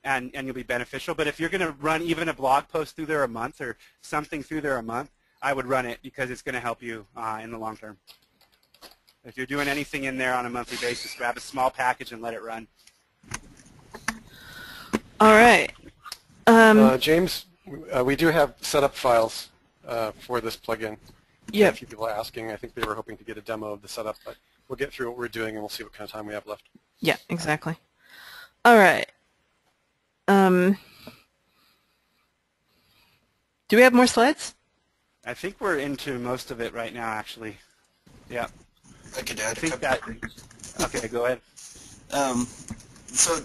and you'll be beneficial. But if you're going to run even a blog post through there a month or something through there a month, I would run it because it's going to help you in the long term. If you're doing anything in there on a monthly basis, grab a small package and let it run. All right. James, we do have setup files for this plugin. Yeah. A few people are asking. I think they were hoping to get a demo of the setup, but we'll get through what we're doing and we'll see what kind of time we have left. Yeah, exactly. All right. Do we have more slides? I think we're into most of it right now, actually. Yeah. I could add a couple. Okay, go ahead. So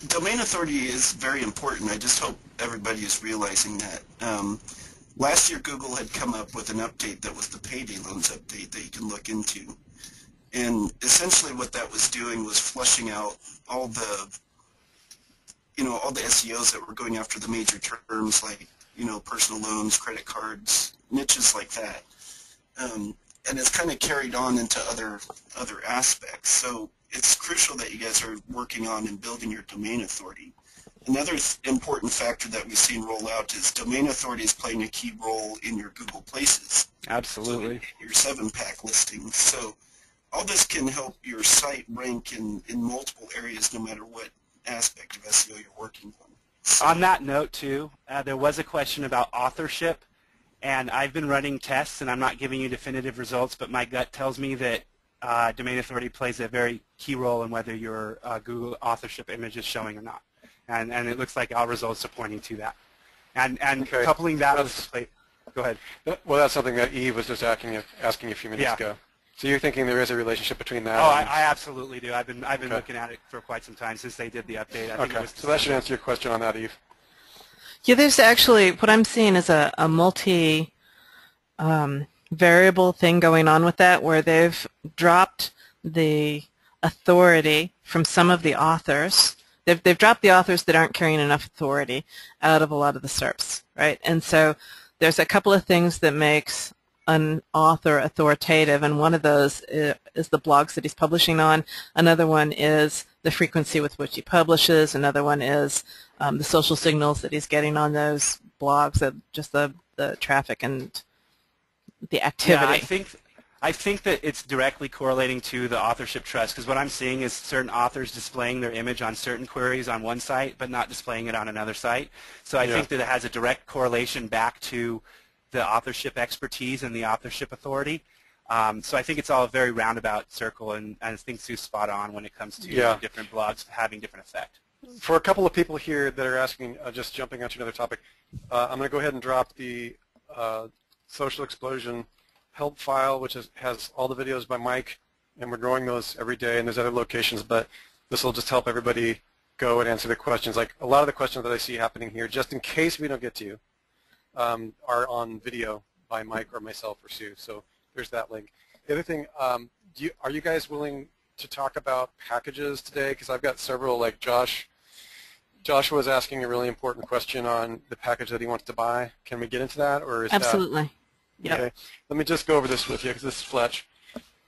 domain authority is very important. I just hope everybody is realizing that. Last year, Google had come up with an update that was the payday loans update that you can look into. And essentially what that was doing was flushing out all the, all the SEOs that were going after the major terms like, personal loans, credit cards, niches like that. And it's kind of carried on into other aspects. So it's crucial that you guys are working on and building your domain authority. Another important factor that we've seen roll out is domain authority is playing a key role in your Google Places. Absolutely. Your 7-pack listings. So all this can help your site rank in multiple areas no matter what aspect of SEO you're working on. So, on that note, too, there was a question about authorship. And I've been running tests, and I'm not giving you definitive results, but my gut tells me that domain authority plays a very key role in whether your Google authorship image is showing or not. And it looks like our results are pointing to that. And okay. Coupling that with the plate. Go ahead. Well, that's something that Eve was just asking a few minutes ago. So you're thinking there is a relationship between that? Oh, and... I absolutely do. I've been Okay. looking at it for quite some time since they did the update. I think it Okay, was so that should answer your question on that, Eve. Yeah, there's actually, what I'm seeing is a multi variable thing going on with that, where they've dropped the authority from some of the authors. They've dropped the authors that aren't carrying enough authority out of a lot of the SERPs, right? And so there's a couple of things that makes an author authoritative, and one of those is the blogs that he's publishing on. Another one is the frequency with which he publishes. Another one is the social signals that he's getting on those blogs, just the traffic and the activity. Yeah, I think that it's directly correlating to the authorship trust, because what I'm seeing is certain authors displaying their image on certain queries on one site but not displaying it on another site. So I think that it has a direct correlation back to the authorship expertise and the authorship authority. So I think it's all a very roundabout circle, and I think Sue's spot on when it comes to different blogs having different effect. For a couple of people here that are asking, just jumping onto another topic, I'm going to go ahead and drop the Social Explosion help file, which has all the videos by Mike, and we're growing those every day, and there's other locations, but this will just help everybody go and answer the questions. Like a lot of the questions that I see happening here, just in case we don't get to you, are on video by Mike or myself or Sue, so there's that link. The other thing, are you guys willing to talk about packages today? Because I've got several, like Joshua was asking a really important question on the package that he wants to buy. Can we get into that, or is Absolutely. Yep. Okay. Let me just go over this with you, because this is Fletch.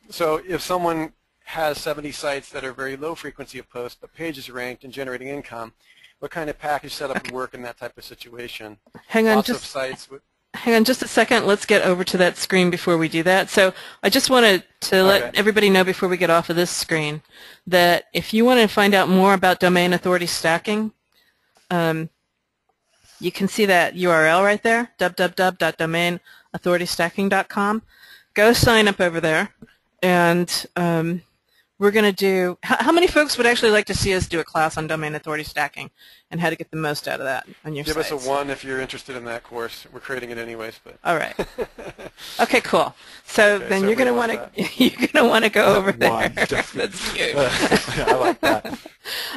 So if someone has 70 sites that are very low frequency of posts, but pages ranked and generating income, what kind of package setup would work in that type of situation? Hang on, Lots of sites hang on just a second. Let's get over to that screen before we do that. So I just wanted to let everybody know before we get off of this screen that if you want to find out more about domain authority stacking, you can see that URL right there, www.domainauthoritystacking.com. Go sign up over there, and we're going to do, how many folks would actually like to see us do a class on domain authority stacking and how to get the most out of that on your sites? Give us a 1 if you're interested in that course. We're creating it anyways. But all right. Okay, cool. So then you're going to want to go over there. That's cute. I like that. All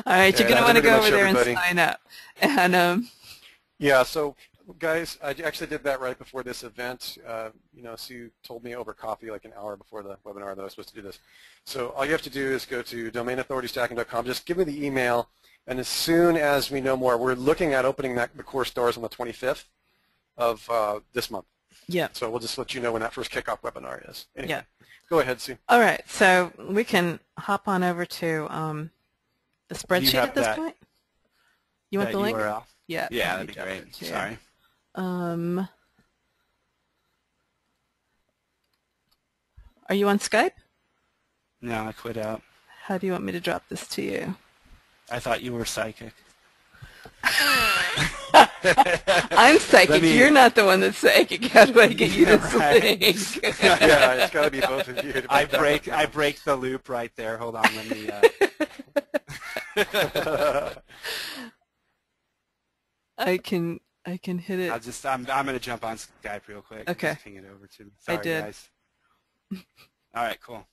right, you're going to want to go over there and sign up. And yeah, so guys, I actually did that right before this event. Sue told me over coffee like an hour before the webinar that I was supposed to do this. So all you have to do is go to domainauthoritystacking.com. Just give me the email, and as soon as we know more, we're looking at opening the course doors on the 25th of this month. Yeah. So we'll just let you know when that first kickoff webinar is. Anyway, yeah. Go ahead, Sue. All right. So we can hop on over to the spreadsheet at this point. You want the link? URL? Yeah. Yeah, that'd be great. Sorry. Are you on Skype? No, I quit out. How do you want me to drop this to you? I thought you were psychic. I'm psychic. You're not the one that's psychic. How do I get you this link? Yeah, it's got to be both of you. I break the loop right there. Hold on, let me. I can hit it. I'm going to jump on Skype real quick. Okay. Just ping it over to me. Sorry, I did. Guys. All right, cool.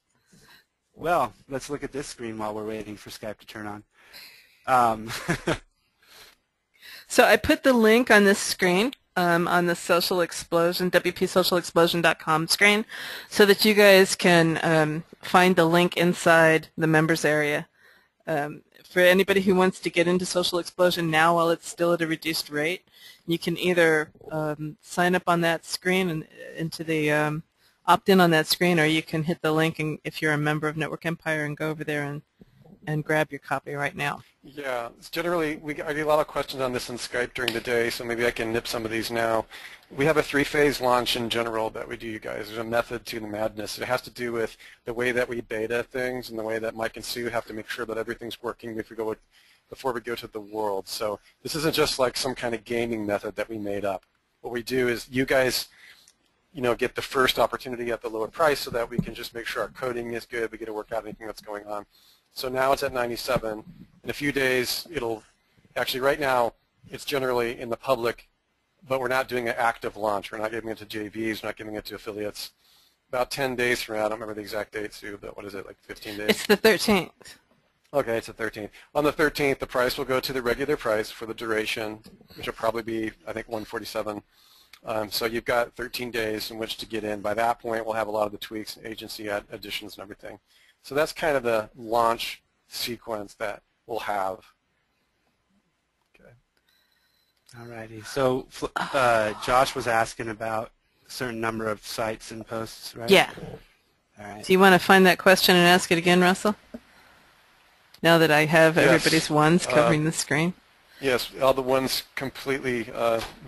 Well, let's look at this screen while we're waiting for Skype to turn on. So I put the link on this screen, on the Social Explosion, WPSocialExplosion.com screen, so that you guys can find the link inside the members area. For anybody who wants to get into Social Explosion now while it's still at a reduced rate, you can either sign up on that screen and into the opt-in on that screen, or you can hit the link and if you're a member of Network Empire and go over there and grab your copy right now. Yeah, it's generally, I get a lot of questions on this in Skype during the day, so maybe I can nip some of these now. We have a 3-phase launch in general that we do, you guys. There's a method to the madness. It has to do with the way that we beta things and the way that Mike and Sue have to make sure that everything's working before we go to the world. So this isn't just like some kind of gaming method that we made up. What we do is you guys get the first opportunity at the lower price so that we can just make sure our coding is good, we get to work out anything that's going on. So now it's at 97. In a few days, actually right now, it's generally in the public, but we're not doing an active launch. We're not giving it to JVs, we're not giving it to affiliates. about 10 days from now. I don't remember the exact date, Sue, but what is it, like 15 days? It's the 13th. Okay, it's the 13th. On the 13th, the price will go to the regular price for the duration, which will probably be, I think, $147. So you've got 13 days in which to get in. By that point, we'll have a lot of the tweaks and agency additions and everything. So that's kind of the launch sequence that we'll have. Okay. All righty. So Josh was asking about a certain number of sites and posts, right? Yeah. All right. Do you want to find that question and ask it again, Russell? Now that I have Yes. everybody's ones covering the screen. Yes, all the ones completely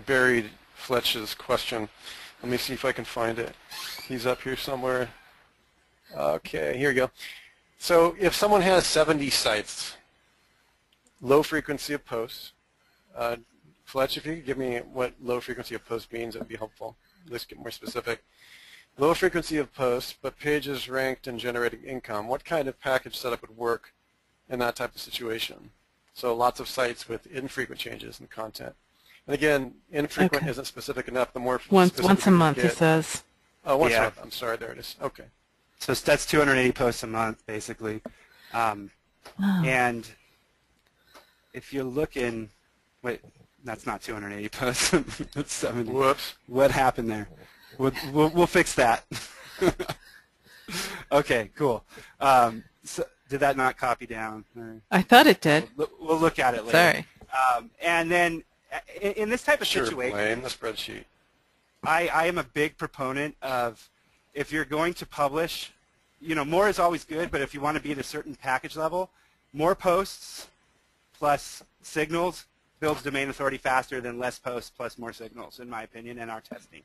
buried Fletch's question. Let me see if I can find it. He's up here somewhere. Okay, here you go. So if someone has 70 sites, low frequency of posts, Fletch, if you could give me what low frequency of post means, that would be helpful. Let's get more specific. Low frequency of posts, but pages ranked and generating income. What kind of package setup would work in that type of situation? So lots of sites with infrequent changes in content. And again, infrequent isn't specific enough. The more once specific a month, you get, it says. Oh, once a month. I'm sorry, there it is. Okay. So that's 280 posts a month, basically. And if you're looking, wait, that's not 280 posts. That's 70. Whoops. What happened there? We'll fix that. Okay, cool. So did that not copy down? I thought it did. We'll look at it later. Sorry. And then in this type of situation, blame the spreadsheet. I am a big proponent of, if you're going to publish, more is always good, but if you want to be at a certain package level, more posts plus signals builds domain authority faster than less posts plus more signals, in my opinion, in our testing.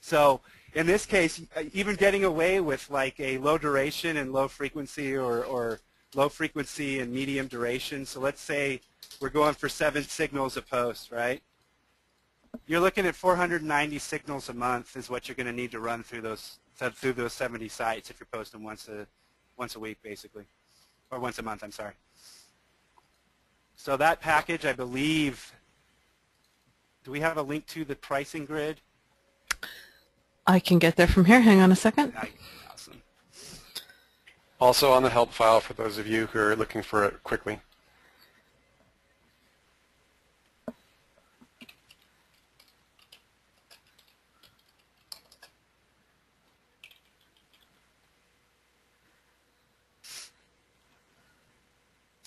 So in this case, even getting away with like a low duration and low frequency, or low frequency and medium duration, so let's say we're going for 7 signals a post, right? You're looking at 490 signals a month is what you're going to need to run through those 70 sites if you're posting once a week, basically, or once a month. I'm sorry. So that package, I believe, do we have a link to the pricing grid? I can get there from here. Hang on a second. Awesome. Also on the help file for those of you who are looking for it quickly.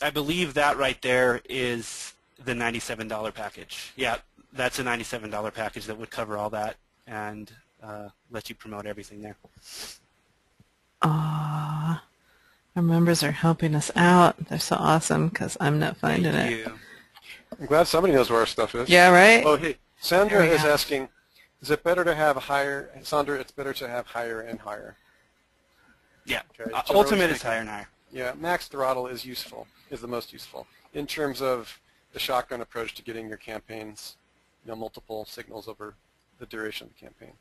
I believe that right there is the $97 package. Yeah, that's a $97 package that would cover all that and let you promote everything there. Our members are helping us out. They're so awesome because I'm not finding Thank it. you. I'm glad somebody knows where our stuff is. Yeah, right? Oh, hey, Sandra There we is go. asking, is it better to have higher? Sandra, it's better to have higher and higher. Yeah, Okay, ultimate generally is higher and higher. Yeah, max throttle is useful, is the most useful in terms of the shotgun approach to getting your campaigns, multiple signals over the duration of the campaign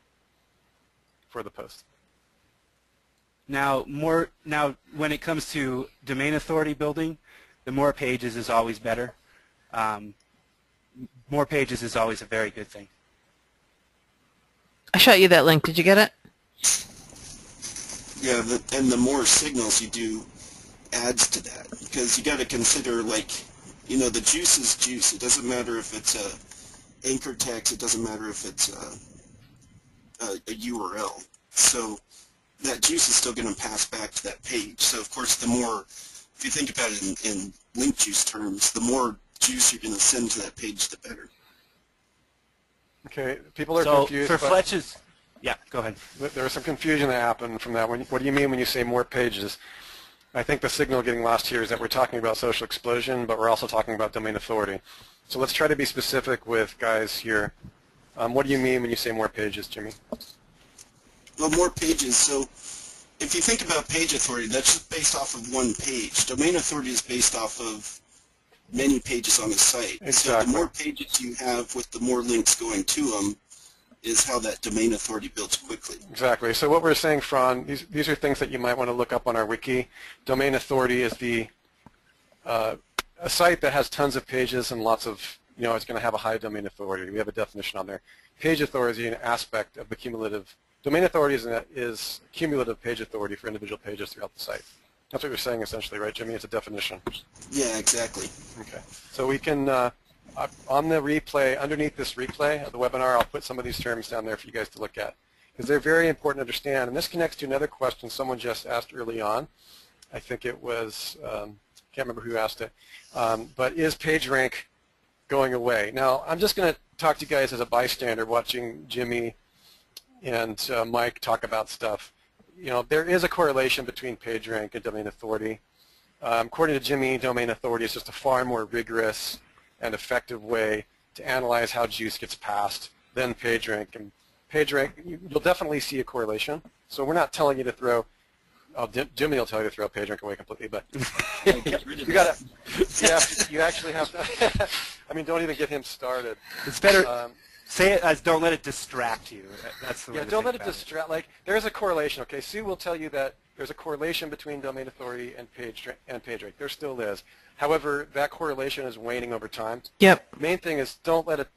for the post. Now, when it comes to domain authority building, the more pages is always better. More pages is always a very good thing. I shot you that link. Did you get it? Yeah, and the more signals you do adds to that, because you got to consider, like, the juice is juice. It doesn't matter if it's a anchor text. It doesn't matter if it's a URL. So that juice is still going to pass back to that page. So of course, the more, if you think about it in link juice terms, the more juice you're going to send to that page, the better. Okay, people are So confused. for Fletch's, yeah, go ahead. There was some confusion that happened from that. What do you mean when you say more pages? I think the signal getting lost here is that we're talking about social explosion, but we're also talking about domain authority. So let's try to be specific with guys here. What do you mean when you say more pages, Jimmy? Well, more pages. So if you think about page authority, that's just based off of one page. Domain authority is based off of many pages on the site. Exactly. So the more pages you have with the more links going to them is how that domain authority builds quickly. Exactly. So what we're saying, Fran, these are things that you might want to look up on our wiki. Domain authority is a site that has tons of pages and lots of, it's going to have a high domain authority. We have a definition on there. Page authority is an aspect of the cumulative Domain authority is cumulative page authority for individual pages throughout the site. That's what you're saying essentially, right, Jimmy? It's a definition. Yeah, exactly. Okay. So we can, on the replay, underneath this replay of the webinar, I'll put some of these terms down there for you guys to look at, because they're very important to understand. And this connects to another question someone just asked early on. I think it was, can't remember who asked it, but is PageRank going away? Now, I'm just going to talk to you guys as a bystander watching Jimmy and Mike talk about stuff. You know, there is a correlation between PageRank and domain authority. According to Jimmy, domain authority is just a far more rigorous and effective way to analyze how juice gets passed than PageRank. And PageRank, you'll definitely see a correlation. So we're not telling you to throw, Jimmy will tell you to throw PageRank away completely, but you actually have to, I mean, don't even get him started. It's better. Say it as don't let it distract you. That's the way to don't let think it distract. Like, there's a correlation. Okay, Sue will tell you that there's a correlation between domain authority and PageRank. There still is. However, that correlation is waning over time. Yep. The main thing is don't let it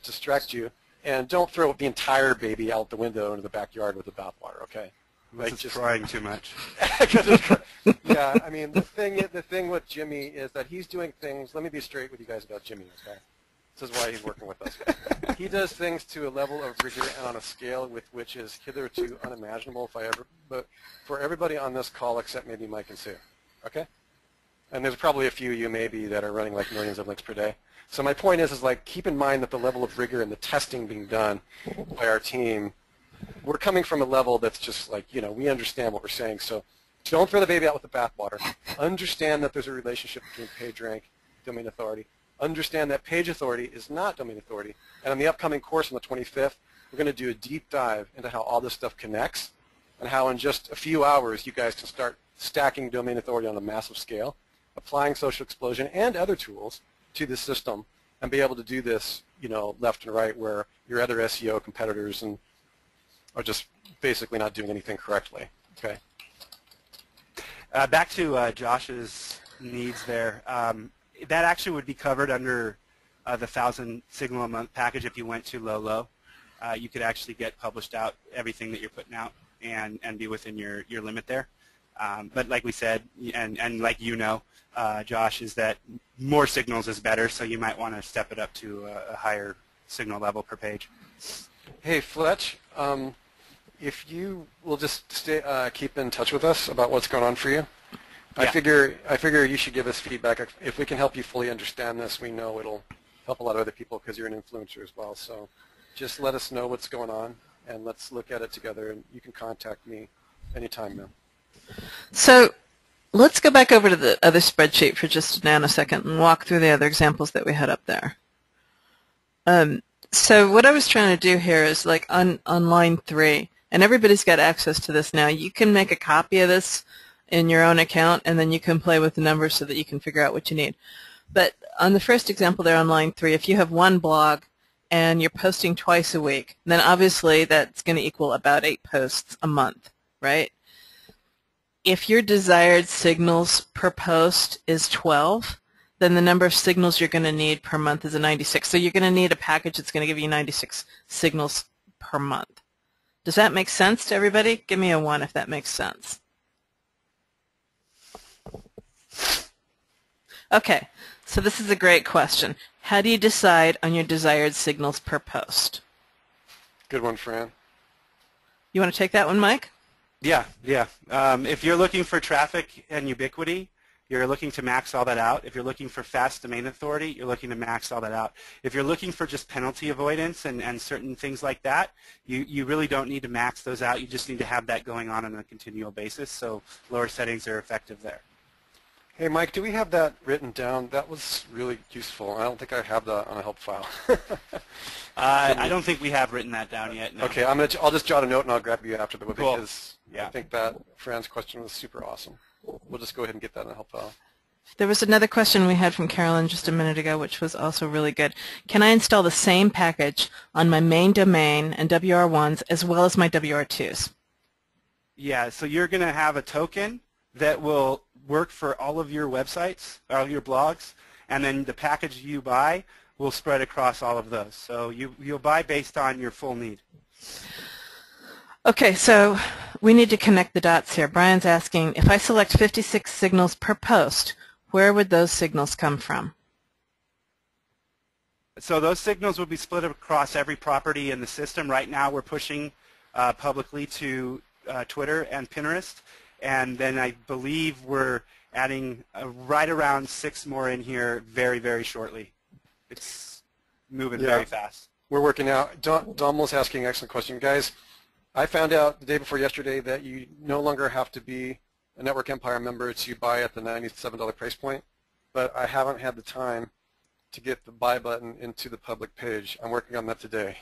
distract you, and don't throw the entire baby out the window into the backyard with the bathwater. Okay. Like just crying too much. Yeah, I mean, the thing with Jimmy is that he's doing things. Let me be straight with you guys about Jimmy. Okay. This is why he's working with us. He does things to a level of rigor and on a scale with which is hitherto unimaginable but for everybody on this call except maybe Mike and Sue. Okay? And there's probably a few of you maybe that are running like millions of links per day. So my point is like keep in mind that the level of rigor and the testing being done by our team, we're coming from a level that's just like, you know, we understand what we're saying. So don't throw the baby out with the bathwater. Understand that there's a relationship between PageRank, domain authority. Understand that page authority is not domain authority. And on the upcoming course on the 25th, we're going to do a deep dive into how all this stuff connects and how in just a few hours you guys can start stacking domain authority on a massive scale, applying social explosion and other tools to this system, and be able to do this, you know, left and right where your other SEO competitors are just basically not doing anything correctly. Okay. Back to Josh's needs there. That actually would be covered under the 1,000 signal a month package if you went to low. You could actually get published out everything that you're putting out and be within your limit there. But like we said, and like you know, Josh, is that more signals is better, so you might want to step it up to a higher signal level per page. Hey, Fletch, if you will just keep in touch with us about what's going on for you. Yeah. I figure you should give us feedback. If we can help you fully understand this, we know it'll help a lot of other people because you're an influencer as well. So just let us know what's going on, and let's look at it together, and you can contact me anytime now. So let's go back over to the other spreadsheet for just a nanosecond and walk through the other examples that we had up there. So what I was trying to do here is like on line 3, and everybody's got access to this now. You can make a copy of this in your own account, and then you can play with the numbers so that you can figure out what you need. But on the first example there on line 3, if you have one blog and you're posting twice a week, then obviously that's going to equal about 8 posts a month, right? If your desired signals per post is 12, then the number of signals you're going to need per month is a 96. So you're going to need a package that's going to give you 96 signals per month. Does that make sense to everybody? Give me a 1 if that makes sense. Okay, so this is a great question. How do you decide on your desired signals per post? Good one, Fran. You want to take that one, Mike? Yeah. If you're looking for traffic and ubiquity, you're looking to max all that out. If you're looking for fast domain authority, you're looking to max all that out. If you're looking for just penalty avoidance and certain things like that, you really don't need to max those out. You just need to have that going on a continual basis, so lower settings are effective there. Hey, Mike, do we have that written down? That was really useful. I don't think I have that on a help file. I don't think we have written that down yet. No. Okay, I'll just jot a note and I'll grab you after the web cool. Because I think that Fran's question was super awesome. We'll just go ahead and get that in a help file. There was another question we had from Carolyn just a minute ago, which was also really good. Can I install the same package on my main domain and WR1s as well as my WR2s? Yeah, so you're going to have a token that will work for all of your websites, all your blogs, and then the package you buy will spread across all of those. So you'll buy based on your full need. Okay, so we need to connect the dots here. Brian's asking, if I select 56 signals per post, where would those signals come from? So those signals would be split across every property in the system. Right now we're pushing publicly to Twitter and Pinterest, and then I believe we're adding right around 6 more in here very, very shortly. It's moving very fast. We're working out. Dom was asking an excellent question. Guys, I found out the day before yesterday that you no longer have to be a Network Empire member to buy at the $97 price point, but I haven't had the time to get the buy button into the public page. I'm working on that today.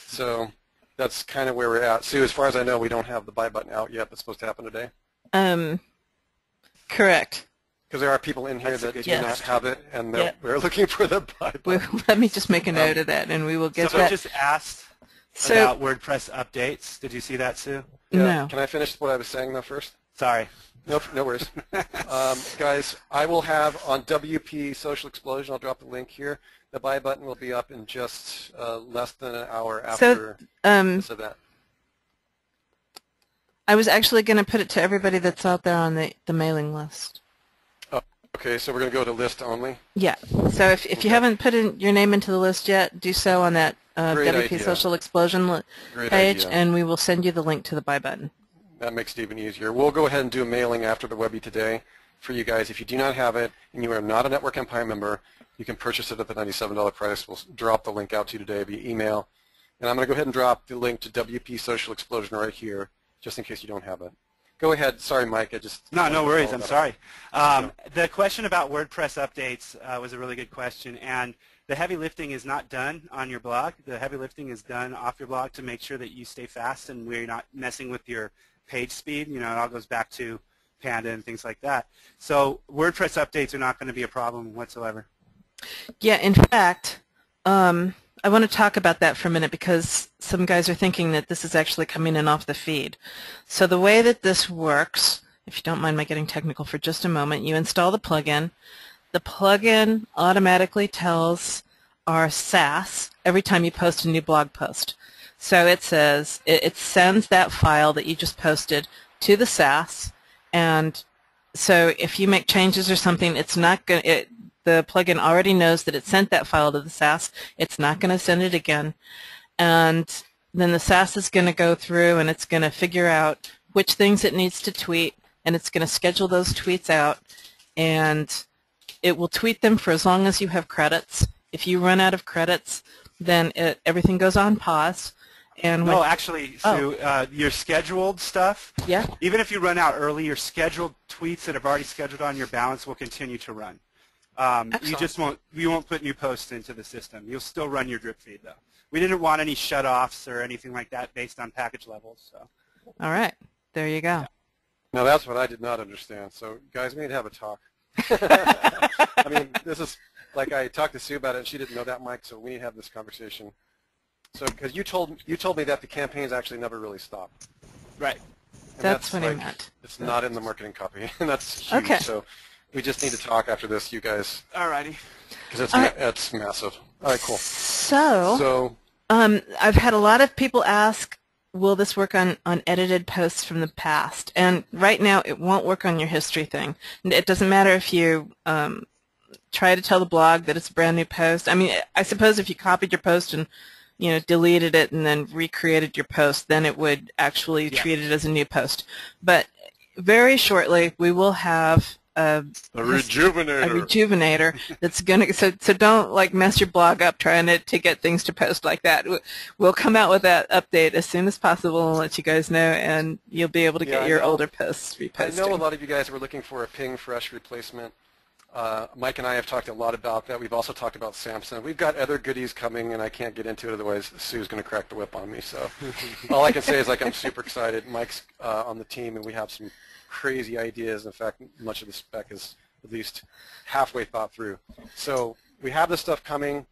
So that's kind of where we're at. Sue, as far as I know, we don't have the buy button out yet. That's supposed to happen today? Correct. Because there are people in here that do not have it, and we're looking for the buy button. Let me just make a note of that, and we will get that. Someone just asked about WordPress updates. Did you see that, Sue? No. Can I finish what I was saying, though, first? Sorry. Nope, no worries. Guys, I will have on WP Social Explosion, I'll drop the link here. The buy button will be up in just less than an hour after this event. I was actually going to put it to everybody that's out there on the mailing list. Oh, okay, so we're going to go to list only? Yeah. So if you haven't put in your name into the list yet, do so on that WP Social Explosion page, and we will send you the link to the buy button. That makes it even easier. We'll go ahead and do a mailing after the Webby today for you guys. If you do not have it and you are not a Network Empire member, you can purchase it at the $97 price. We'll drop the link out to you today via email. And I'm going to go ahead and drop the link to WP Social Explosion right here, just in case you don't have it. Go ahead. Sorry, Mike. No worries. I'm sorry. The question about WordPress updates was a really good question. And the heavy lifting is not done on your blog. The heavy lifting is done off your blog to make sure that you stay fast and we're not messing with your page speed. You know, it all goes back to Panda and things like that. So WordPress updates are not going to be a problem whatsoever. Yeah, in fact, I want to talk about that for a minute because some guys are thinking that this is actually coming in off the feed. So the way that this works, if you don't mind my getting technical for just a moment, you install the plugin. The plugin automatically tells our SaaS every time you post a new blog post. So it says, it sends that file that you just posted to the SaaS, and so if you make changes or something, it's not going to, the plugin already knows that it sent that file to the SaaS. It's not going to send it again. And then the SaaS is going to go through and it's going to figure out which things it needs to tweet, and it's going to schedule those tweets out, and it will tweet them for as long as you have credits. If you run out of credits, then everything goes on pause. And no, actually, Sue, your scheduled stuff, even if you run out early, your scheduled tweets that have already scheduled on your balance will continue to run. You won't put new posts into the system. You'll still run your drip feed, though. We didn't want any shutoffs or anything like that based on package levels. So. All right. There you go. Now, that's what I did not understand. So, guys, we need to have a talk. I mean, this is like I talked to Sue about it, and she didn't know that, Mike, so we need to have this conversation. So, because you told me that the campaigns actually never really stopped. Right. And that's what I meant. It's not in the marketing copy, and that's huge. Okay. So we just need to talk after this, you guys. Alrighty. Because it's massive. All right, cool. So I've had a lot of people ask, will this work on edited posts from the past? And right now it won't work on your history thing. It doesn't matter if you try to tell the blog that it's a brand new post. I mean, I suppose if you copied your post and deleted it and then recreated your post, then it would actually treat it as a new post. But very shortly, we will have a rejuvenator that's going to, so don't mess your blog up trying to get things to post like that. We'll come out with that update as soon as possible and let you guys know, and you'll be able to get your older posts reposted. I know a lot of you guys were looking for a Ping Fresh replacement. Mike and I have talked a lot about that. We've also talked about Samson. We've got other goodies coming, and I can't get into it, otherwise Sue's going to crack the whip on me. So all I can say is I'm super excited. Mike's on the team, and we have some crazy ideas. In fact, much of the spec is at least halfway thought through. So we have this stuff coming,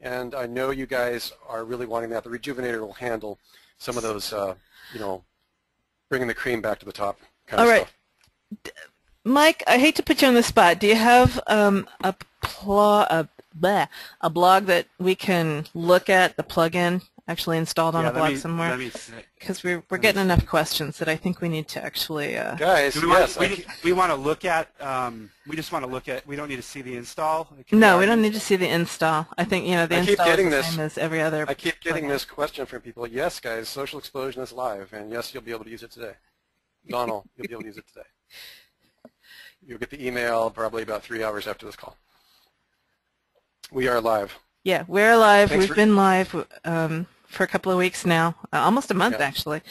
and I know you guys are really wanting that. The Rejuvenator will handle some of those, bringing the cream back to the top kind of stuff. Mike, I hate to put you on the spot. Do you have a blog that we can look at, the plugin? actually installed on a blog somewhere? Because we're getting enough questions that I think we need to actually. Guys, we want to look at. We just want to look at. We don't need to see the install. No, we don't need to see the install. I think the install is the same as every other. I keep getting this question from people. Yes, guys, Social Explosion is live, and yes, you'll be able to use it today. Donald, you'll be able to use it today. You'll get the email probably about 3 hours after this call. We are live. Yeah, we're live. We've been live for a couple of weeks now, almost a month actually.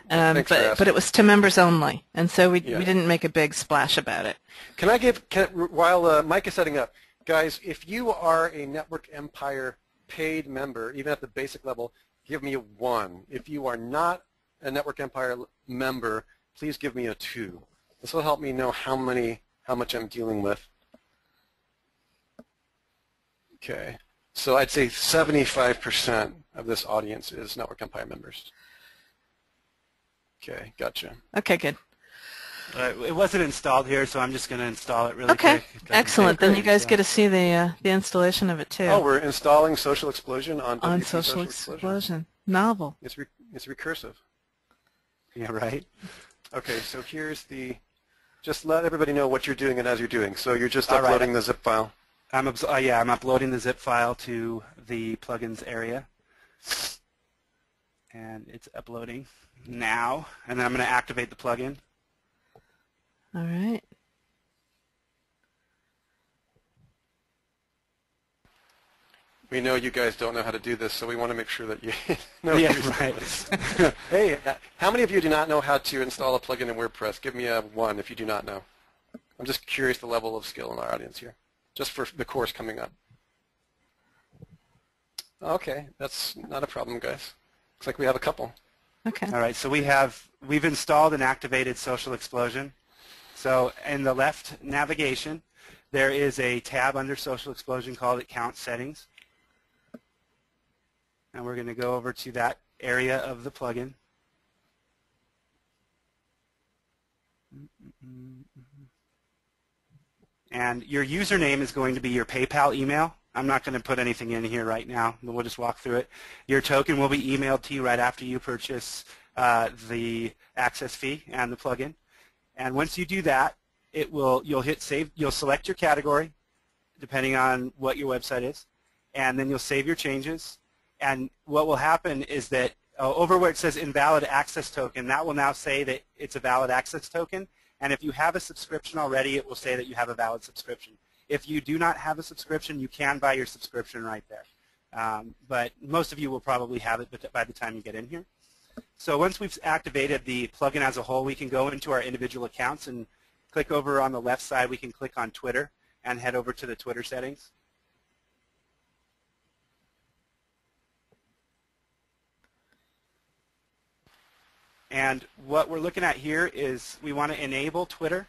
But it was to members only, and so we didn't make a big splash about it. Can I give, while Mike is setting up, guys, if you are a Network Empire paid member, even at the basic level, give me a 1. If you are not a Network Empire member, please give me a 2. This will help me know how much I'm dealing with. Okay. So I'd say 75% of this audience is Network Empire members. Okay, gotcha. Okay, good. It wasn't installed here, so I'm just going to install it really quick. Okay, excellent. Then you guys get to see the installation of it too. Oh, we're installing Social Explosion on Social Explosion. Novel. It's recursive. Yeah, right. Okay, so here's just let everybody know what you're doing and as you're doing. So you're just uploading the zip file. I'm uploading the zip file to the plugins area, and it's uploading now. And then I'm going to activate the plugin. All right. We know you guys don't know how to do this, so we want to make sure that you know. Yeah, right. Hey, how many of you do not know how to install a plugin in WordPress? Give me a 1 if you do not know. I'm just curious the level of skill in our audience here, just for the course coming up. Okay, that's not a problem, guys. Looks like we have a couple. Okay. All right, so we've installed and activated Social Explosion. So in the left navigation, there is a tab under Social Explosion called Account Settings. And we're going to go over to that area of the plugin. And your username is going to be your PayPal email. I'm not going to put anything in here right now. We'll just walk through it. Your token will be emailed to you right after you purchase the access fee and the plugin. And once you do that, you'll hit save. You'll select your category, depending on what your website is, and then you'll save your changes. And what will happen is that over where it says invalid access token, that will now say that it's a valid access token. And if you have a subscription already, it will say that you have a valid subscription. If you do not have a subscription, you can buy your subscription right there. But most of you will probably have it by the time you get in here. So once we've activated the plugin as a whole, we can go into our individual accounts and click over on the left side. We can click on Twitter and head over to the Twitter settings. And what we're looking at here is we want to enable Twitter,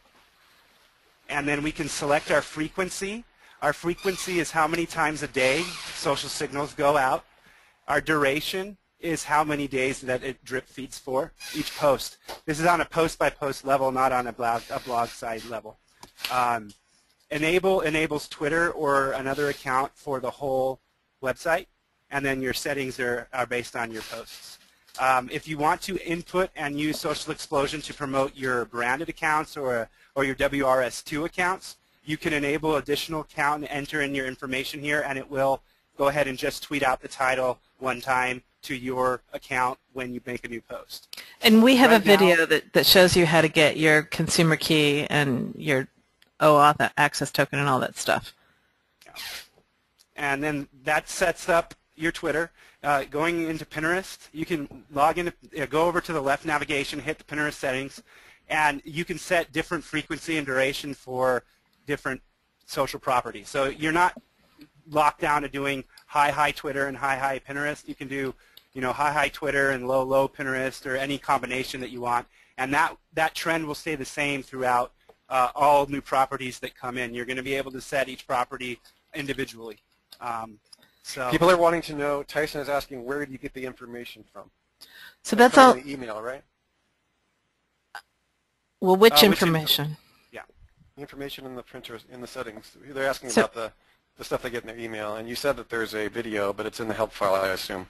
and then we can select our frequency. Our frequency is how many times a day social signals go out. Our duration is how many days that it drip feeds for each post. This is on a post-by-post level, not on a blog side level. Enable enables Twitter or another account for the whole website, and then your settings are based on your posts. If you want to input and use Social Explosion to promote your branded accounts or your WRS2 accounts, you can enable additional account and enter in your information here, and it will go ahead and just tweet out the title one time to your account when you make a new post. And we have a video that shows you how to get your consumer key and your OAuth access token and all that stuff. Yeah. And then that sets up your Twitter. Going into Pinterest, you can log in, go over to the left navigation, hit the Pinterest settings, and you can set different frequency and duration for different social properties. So you're not locked down to doing high Twitter and high Pinterest. You can do, high Twitter and low Pinterest, or any combination that you want. And that trend will stay the same throughout all new properties that come in. You're going to be able to set each property individually. So people are wanting to know, Tyson is asking, where do you get the information from? So that's all. The email, right? Well, which information? Yeah. The information in the printers, in the settings. They're asking about the stuff they get in their email, and you said that there's a video, but it's in the help file, I assume.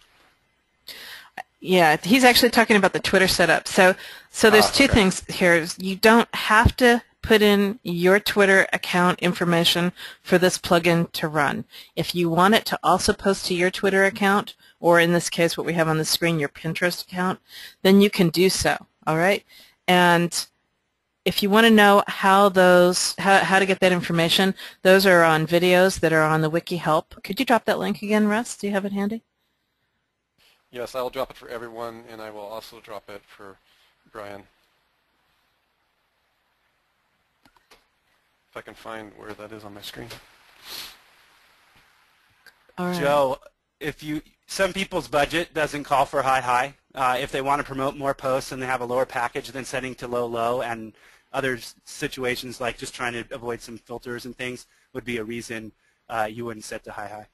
Yeah, he's actually talking about the Twitter setup. So there's two things here. You don't have to put in your Twitter account information for this plugin to run. If you want it to also post to your Twitter account, or in this case what we have on the screen, your Pinterest account, then you can do so, all right? And if you want to know how to get that information, those are on videos that are on the wiki help. Could you drop that link again, Russ? Do you have it handy? Yes, I'll drop it for everyone, and I will also drop it for Brian. If I can find where that is on my screen. All right. Joe, some people's budget doesn't call for high. If they want to promote more posts and they have a lower package, then setting to low, and other situations like just trying to avoid some filters and things would be a reason you wouldn't set to high.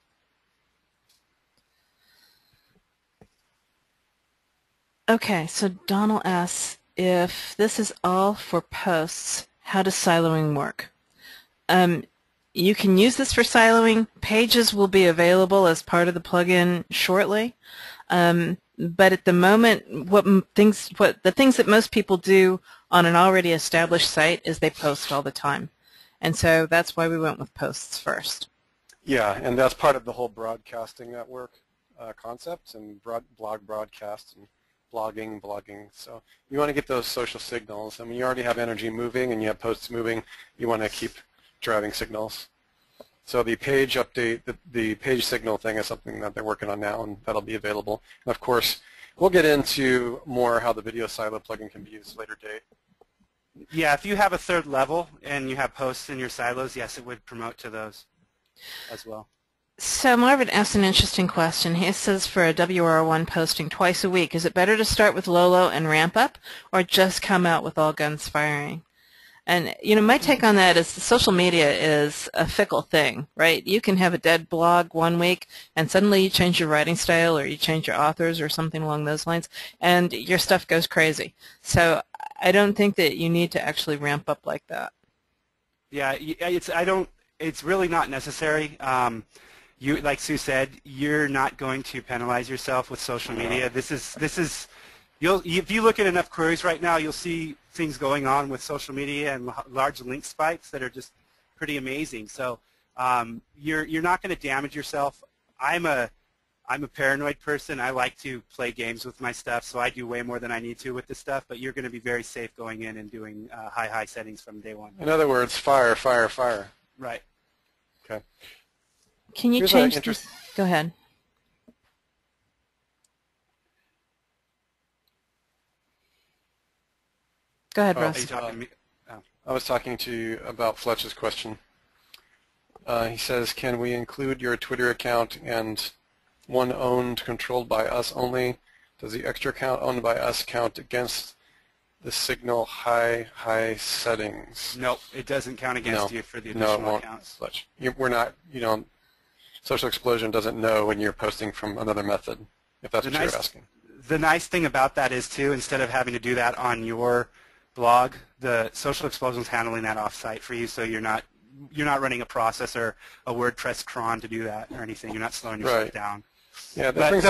Okay, so Donald asks, if this is all for posts, how does siloing work? You can use this for siloing. Pages will be available as part of the plugin shortly. But at the moment, the things that most people do on an already established site is they post all the time. And so that's why we went with posts first. Yeah, and that's part of the whole broadcasting network concept, and blog broadcast and blogging. So you want to get those social signals. I mean, you already have energy moving and you have posts moving. You want to keep driving signals. So the page update, the page signal thing is something that they're working on now, and that'll be available. And of course, we'll get into more how the video silo plugin can be used later date. Yeah, if you have a third level and you have posts in your silos, yes, it would promote to those as well. So Marvin asked an interesting question. He says for a WR1 posting twice a week, is it better to start with low and ramp up, or just come out with all guns firing? And, my take on that is social media is a fickle thing, right? You can have a dead blog one week, and suddenly you change your writing style, or you change your authors, or something along those lines, and your stuff goes crazy. So I don't think that you need to actually ramp up like that. Yeah, it's really not necessary. Like Sue said, you're not going to penalize yourself with social media. This is if you look at enough queries right now, you'll see things going on with social media and large link spikes that are just pretty amazing. So you're not going to damage yourself. I'm a paranoid person. I like to play games with my stuff, so I do way more than I need to with this stuff. But you're going to be very safe going in and doing high settings from day one. In other words, fire. Right. Okay. Can you change this? Go ahead. Go ahead, Russ. Are you talking to me? Oh. I was talking to you about Fletch's question. He says, can we include your Twitter account and one owned, controlled by us only? Does the extra account owned by us count against the signal high settings? No, it doesn't count against you for the additional accounts. Fletch. We're not, Social Explosion doesn't know when you're posting from another method, if that's what you're asking. The nice thing about that is, too, instead of having to do that on your blog, the Social Explosion is handling that off-site for you, so you're not running a process or a WordPress cron to do that or anything. You're not slowing yourself down. Yeah, that brings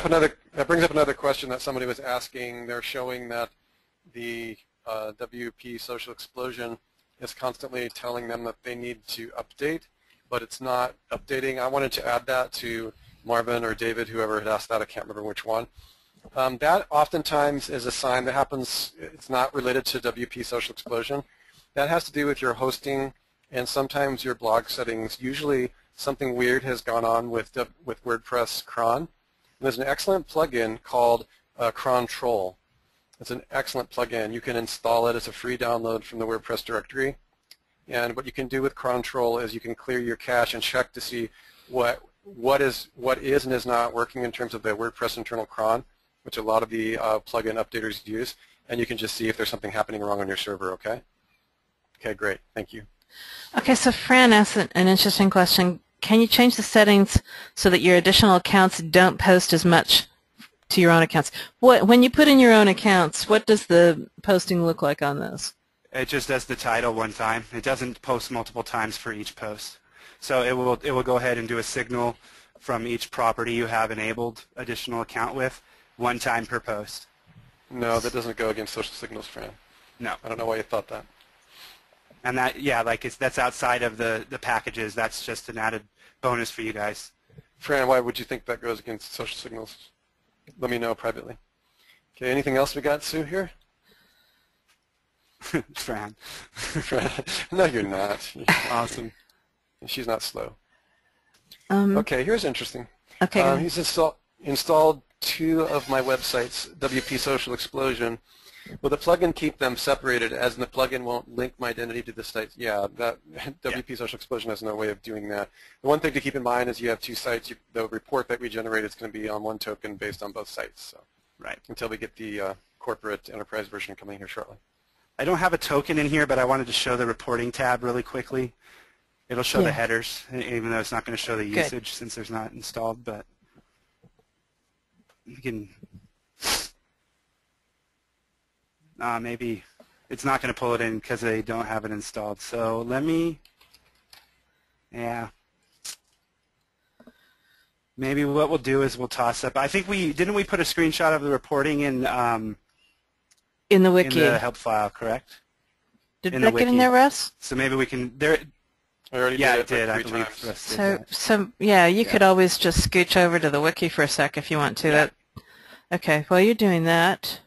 up another question that somebody was asking. They're showing that the WP Social Explosion is constantly telling them that they need to update, but it's not updating. I wanted to add that to Marvin or David, whoever had asked that. I can't remember which one. That oftentimes is a sign that happens. It's not related to WP Social Explosion. That has to do with your hosting and sometimes your blog settings. Usually something weird has gone on with WordPress cron. And there's an excellent plugin called Crontrol. It's an excellent plugin. You can install it. It's a free download from the WordPress directory. And what you can do with Crontrol is you can clear your cache and check to see what is and is not working in terms of the WordPress internal cron, which a lot of the plugin updaters use, and you can just see if there's something happening wrong on your server, okay? Okay, great. Thank you. Okay, so Fran asked an interesting question. Can you change the settings so that your additional accounts don't post as much to your own accounts? When you put in your own accounts, what does the posting look like on those? It just does the title one time. It doesn't post multiple times for each post. So it will go ahead and do a signal from each property you have enabled additional account with. one time per post. No, that doesn't go against social signals, Fran. No. I don't know why you thought that. And that, yeah, like that's outside of the packages. That's just an added bonus for you guys. Fran, why would you think that goes against social signals? Let me know privately. Okay, anything else we got, Sue, here? Fran. Fran. No, you're not. You're awesome. She's not slow. Okay, here's interesting. Okay. He's installed 2 of my websites, WP Social Explosion. Will the plugin keep them separated, as in the plugin won't link my identity to the site? Yeah, that WP Social Explosion has no way of doing that. The one thing to keep in mind is you have 2 sites. The report that we generate is going to be on one token based on both sites. So, right. Until we get the corporate enterprise version coming here shortly. I don't have a token in here, but I wanted to show the reporting tab really quickly. It'll show the headers, even though it's not going to show the usage since there's not installed. But you can maybe it's not going to pull it in because they don't have it installed. So let me, maybe what we'll do is we'll toss up. I think didn't we put a screenshot of the reporting in the wiki, in the help file, correct? Did that get in there, Russ? So maybe we can I already did. I believe. So yeah, you could always just scooch over to the wiki for a sec if you want to. Yeah. Okay, while you're doing that,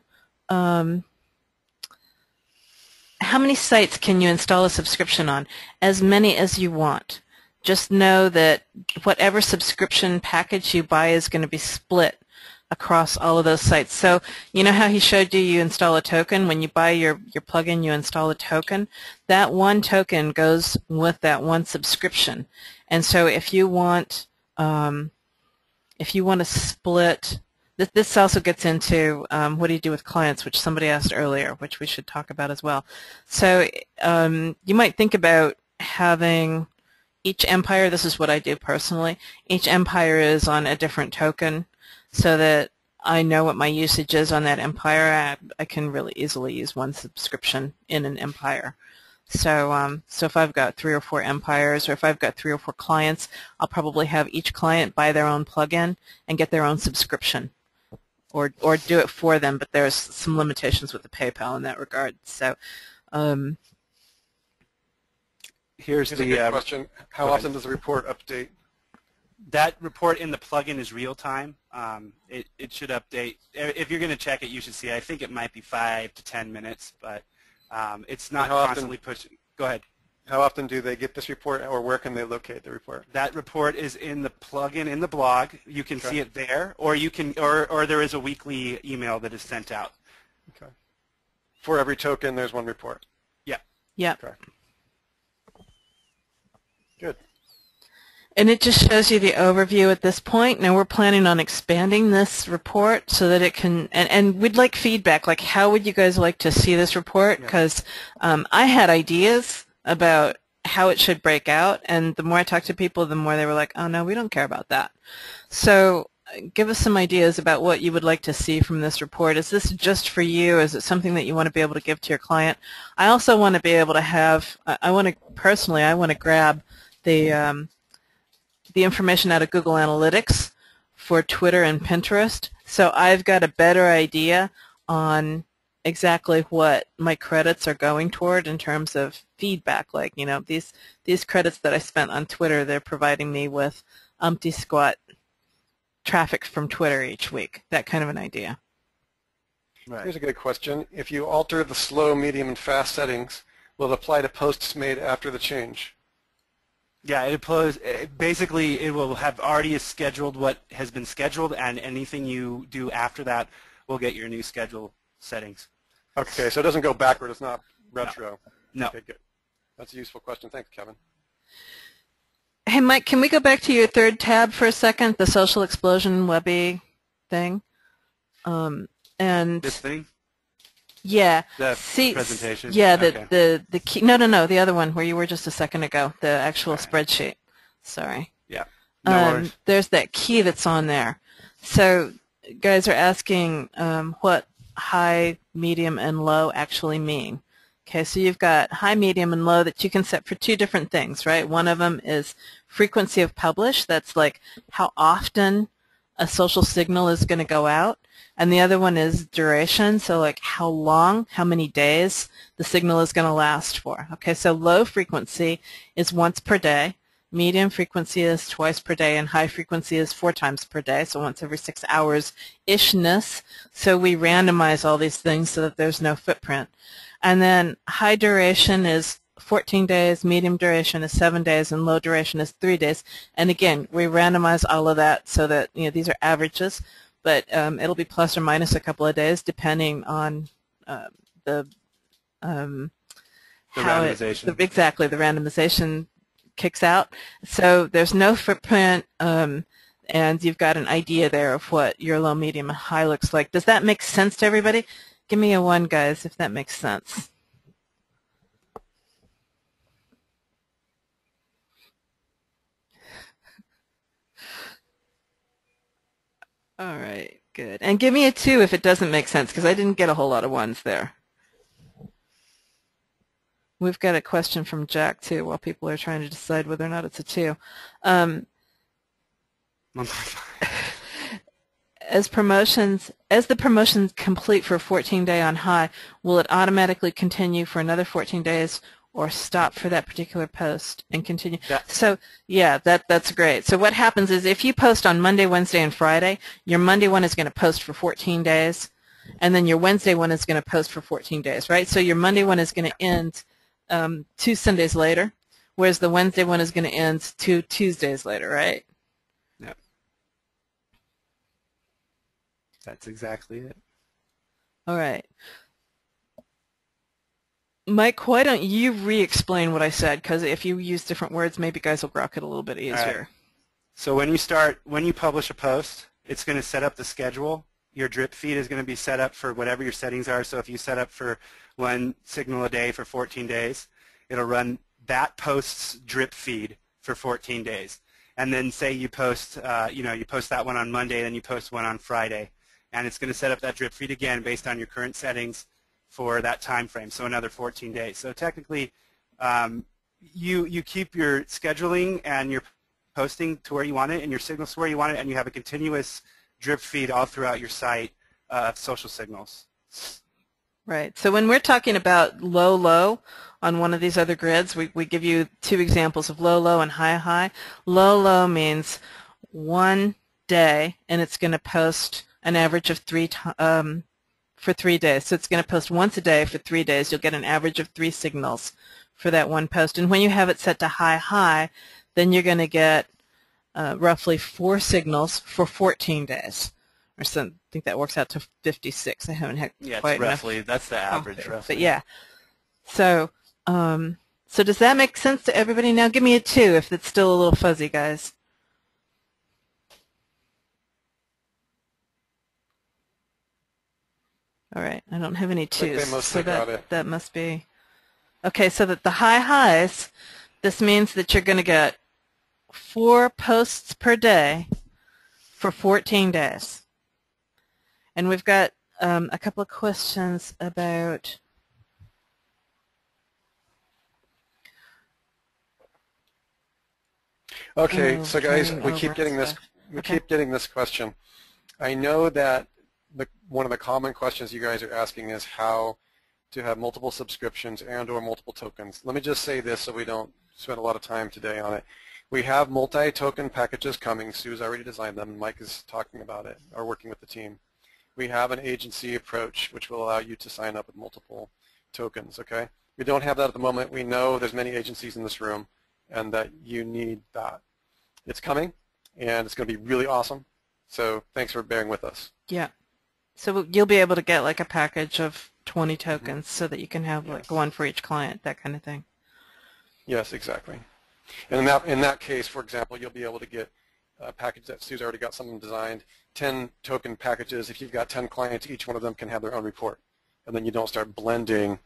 how many sites can you install a subscription on? As many as you want. Just know that whatever subscription package you buy is going to be split across all of those sites. So you know how he showed you install a token? When you buy your plugin, you install a token. That one token goes with that one subscription. And so if you want to split, this also gets into what do you do with clients, which somebody asked earlier, which we should talk about as well. So you might think about having each empire, this is what I do personally, each empire is on a different token, so that I know what my usage is on that empire. I can really easily use one subscription in an empire. So if I've got 3 or 4 empires, or if I've got 3 or 4 clients, I'll probably have each client buy their own plugin and get their own subscription, or do it for them. But there's some limitations with the PayPal in that regard. So here's the question: how often does the report update? That report in the plugin is real time. It should update. If you're going to check it, you should see. I think it might be 5 to 10 minutes, but it's not constantly pushing. Go ahead. How often do they get this report, or where can they locate the report? That report is in the plugin in the blog. You can see it there, or you can, or there is a weekly email that is sent out. Okay. For every token, there's one report. Yeah. Yeah. Okay. Good. And it just shows you the overview at this point. Now we're planning on expanding this report so that it can, and we'd like feedback, like how would you guys like to see this report? Because I had ideas about how it should break out, and the more I talked to people, the more they were like, oh no, we don't care about that. So give us some ideas about what you would like to see from this report. Is this just for you? Is it something that you want to be able to give to your client? I also want to be able to have, I want to grab the information out of Google Analytics for Twitter and Pinterest. So I've got a better idea on exactly what my credits are going toward in terms of feedback. Like, you know, these credits that I spent on Twitter, they're providing me with umpty squat traffic from Twitter each week. That kind of an idea. Right. Here's a good question. If you alter the slow, medium, and fast settings, will it apply to posts made after the change? Yeah, basically it will have already scheduled what has been scheduled, and anything you do after that will get your new schedule settings. Okay, so it doesn't go backward. It's not retro. No. Okay, good. That's a useful question. Thanks, Kevin. Hey, Mike, can we go back to your third tab for a second, the social explosion Webby thing? And this thing? Yeah. The presentation? Yeah, okay. the key, no, the other one where you were just a second ago, the actual spreadsheet. Sorry. Yeah. No worries. There's that key that's on there. So guys are asking what high, medium, and low actually mean. Okay, so you've got high, medium, and low that you can set for 2 different things, right? One of them is frequency of publish. That's like how often a social signal is going to go out. and the other one is duration, so like how long, how many days the signal is going to last for. Okay, so low frequency is once per day, medium frequency is twice per day, and high frequency is 4 times per day, so once every 6 hours-ishness. So we randomize all these things so that there's no footprint. And then high duration is 14 days, medium duration is 7 days, and low duration is 3 days. And again, we randomize all of that so that, you know, these are averages, but it'll be plus or minus a couple of days depending on the randomization. Exactly, the randomization kicks out. So there's no footprint, and you've got an idea there of what your low, medium, and high looks like. Does that make sense to everybody? Give me a 1, guys, if that makes sense. All right, good. And give me a 2 if it doesn't make sense, because I didn't get a whole lot of 1s there. We've got a question from Jack, too, while people are trying to decide whether or not it's a 2. As the promotions complete for 14-day on high, will it automatically continue for another 14 days or stop for that particular post and continue? Yeah. So, yeah, that's great. So what happens is if you post on Monday, Wednesday, and Friday, your Monday one is going to post for 14 days, and then your Wednesday one is going to post for 14 days, right? So your Monday one is going to end 2 Sundays later, whereas the Wednesday one is going to end 2 Tuesdays later, right? Yeah. That's exactly it. All right. Mike, why don't you re-explain what I said, because if you use different words, maybe guys will grok it a little bit easier. Right. So when you publish a post, it's going to set up the schedule. Your drip feed is going to be set up for whatever your settings are. So if you set up for 1 signal a day for 14 days, it'll run that post's drip feed for 14 days. And then say you post, you post that one on Monday, then you post one on Friday, and it's going to set up that drip feed again based on your current settings for that time frame, so another 14 days. So technically, you keep your scheduling and your posting to where you want it and your signals to where you want it, and you have a continuous drip feed all throughout your site of social signals. Right. So when we're talking about low on one of these other grids, we give you 2 examples of low and high. Low means 1 day, and it's going to post an average of 3 for 3 days. So it's going to post once a day for 3 days. You'll get an average of 3 signals for that one post. And when you have it set to high, then you're going to get roughly 4 signals for 14 days. Or some, I think that works out to 56. I haven't had quite enough. Roughly, that's the average, roughly. But yeah. So, so does that make sense to everybody now? Give me a 2 if it's still a little fuzzy, guys. All right, I don't have any 2s, so that must be okay. So that the highs, this means that you're going to get 4 posts per day for 14 days. And we've got a couple of questions about Okay, so guys, we keep getting this. We keep getting this question. I know that one of the common questions you guys are asking is how to have multiple subscriptions and/or multiple tokens. Let me just say this so we don't spend a lot of time today on it. We have multi-token packages coming. Sue's already designed them. Mike is talking about it or working with the team. We have an agency approach which will allow you to sign up with multiple tokens. Okay, we don't have that at the moment. We know there's many agencies in this room and that you need that. It's coming, and it's going to be really awesome. So thanks for bearing with us. Yeah. So you'll be able to get like a package of 20 tokens so that you can have like one for each client, that kind of thing. Yes, exactly. And in that case, for example, you'll be able to get a package that Sue's already got something designed, 10 token packages. If you've got 10 clients, each one of them can have their own report. And then you don't start blending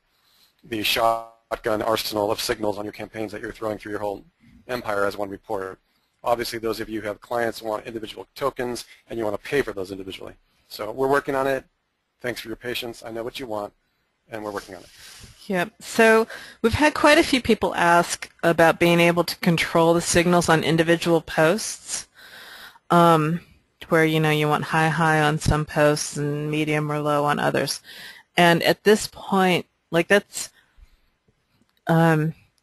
the shotgun arsenal of signals on your campaigns that you're throwing through your whole empire as one report. Obviously, those of you who have clients who want individual tokens, and you want to pay for those individually. So we're working on it. Thanks for your patience. I know what you want, and we're working on it. Yep. So we've had quite a few people ask about being able to control the signals on individual posts. where you want high on some posts and medium or low on others. And at this point, like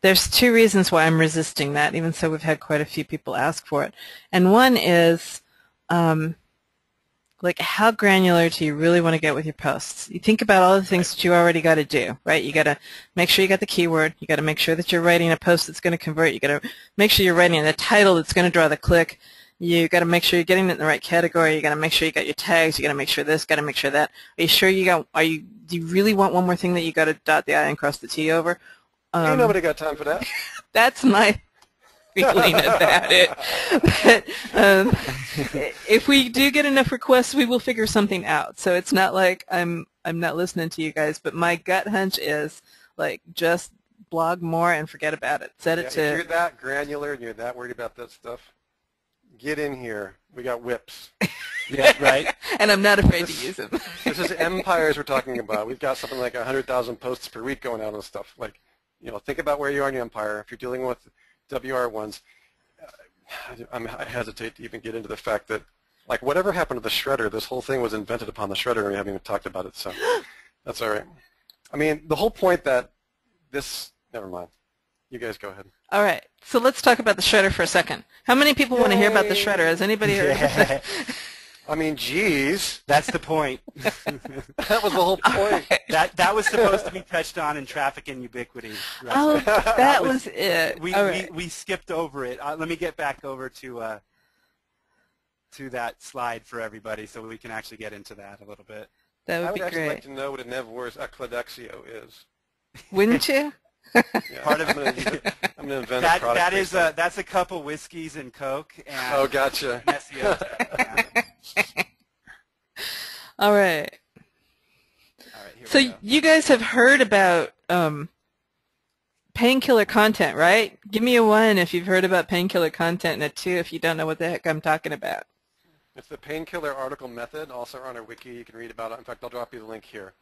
there's two reasons why I'm resisting that, even so we've had quite a few people ask for it. And one is, like, how granular do you really want to get with your posts? You think about all the things that you already got to do, right? You got to make sure you got the keyword. You got to make sure that you're writing a post that's going to convert. You got to make sure you're writing a title that's going to draw the click. You got to make sure you're getting it in the right category. You got to make sure you got your tags. You got to make sure this. Got to make sure that. Are you sure you got? Do you really want one more thing that you got to dot the I and cross the T over? Ain't nobody got time for that. That's my feeling about it. But if we do get enough requests, we will figure something out. So it's not like I'm not listening to you guys, but my gut hunch is, like, just blog more and forget about it. Set it to. If you're that granular and you're that worried about that stuff, get in here. We got whips. Yeah, right. And I'm not afraid to use them. This is empires we're talking about. We've got something like 100,000 posts per week going out on stuff. Like, think about where you are in your empire. If you're dealing with WR1s, I hesitate to even get into the fact that, like, whatever happened to the shredder, this whole thing was invented upon the shredder, and we haven't even talked about it, so that's all right. I mean, the whole point that this, never mind. You guys go ahead. All right, so let's talk about the shredder for a second. How many people want to hear about the shredder? Has anybody heard of it? I mean, geez. That's the point. That was the whole point. Right. That was supposed to be touched on in traffic and ubiquity. Oh, that was it. We skipped over it. Let me get back over to that slide for everybody so we can actually get into that a little bit. That would I be would actually great. like to know what a Nevwor's Ecladexio is. Wouldn't you? Yeah, I'm going to invent a product. That's a couple whiskeys and Coke. And oh, gotcha. SEO. All right. So you guys have heard about painkiller content, right? Give me a 1 if you've heard about painkiller content, and a 2 if you don't know what the heck I'm talking about. It's the painkiller article method, also on our wiki. You can read about it. In fact, I'll drop you the link here.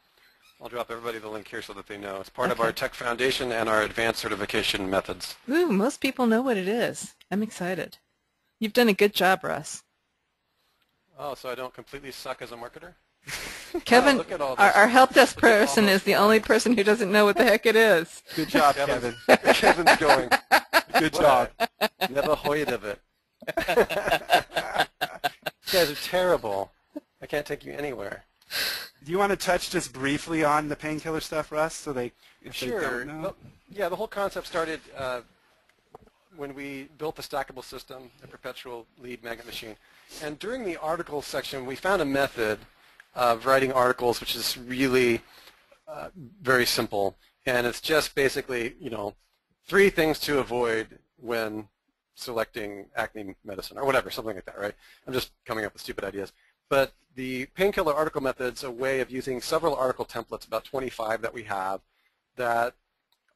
I'll drop everybody the link here so that they know. It's part of our Tech Foundation and our advanced certification methods. Ooh, most people know what it is. I'm excited. You've done a good job, Russ. Oh, so I don't completely suck as a marketer? Kevin, look at all this. our help desk person is the only person who doesn't know what the heck it is. Good job, Kevin. Kevin's going. Good job. Never heard of it. You guys are terrible. I can't take you anywhere. Do you want to touch just briefly on the painkiller stuff, Russ, so they Sure. don't know? Well, yeah, the whole concept started when we built the stackable system, the perpetual lead magnet machine. And during the article section, we found a method of writing articles which is really very simple. And it's just basically, 3 things to avoid when selecting acne medicine or whatever, something like that, right? I'm just coming up with stupid ideas. But the painkiller article method's a way of using several article templates, about 25 that we have, that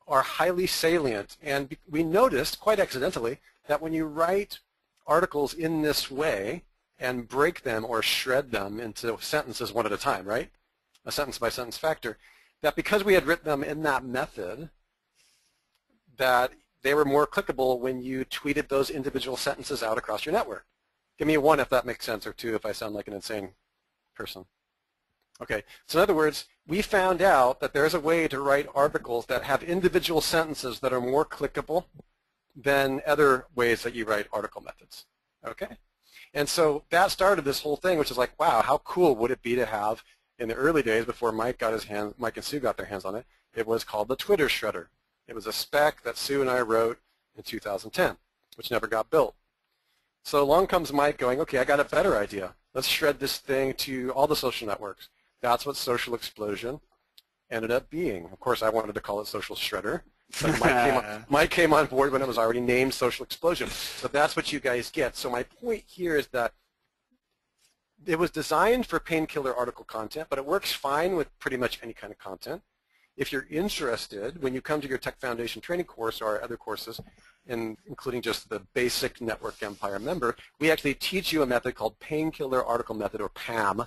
are highly salient. And we noticed, quite accidentally, that when you write articles in this way and break them or shred them into sentences one at a time, right? A sentence-by-sentence factor, that because we had written them in that method, that they were more clickable when you tweeted those individual sentences out across your network. Give me a 1 if that makes sense, or 2 if I sound like an insane person. Okay, so in other words, we found out that there's a way to write articles that have individual sentences that are more clickable than other ways that you write article methods. Okay? And so that started this whole thing, which is like, wow, how cool would it be to have, in the early days before Mike and Sue got their hands on it, it was called the Twitter Shredder. It was a spec that Sue and I wrote in 2010, which never got built. So along comes Mike going, okay, I got a better idea. Let's shred this thing to all the social networks. That's what Social Explosion ended up being. Of course, I wanted to call it Social Shredder, but Mike came on board when it was already named Social Explosion. So that's what you guys get. So my point here is that it was designed for painkiller article content, but it works fine with pretty much any kind of content. If you're interested, when you come to your Tech Foundation training course or our other courses, including just the basic Network Empire member, we actually teach you a method called Painkiller Article Method, or PAM.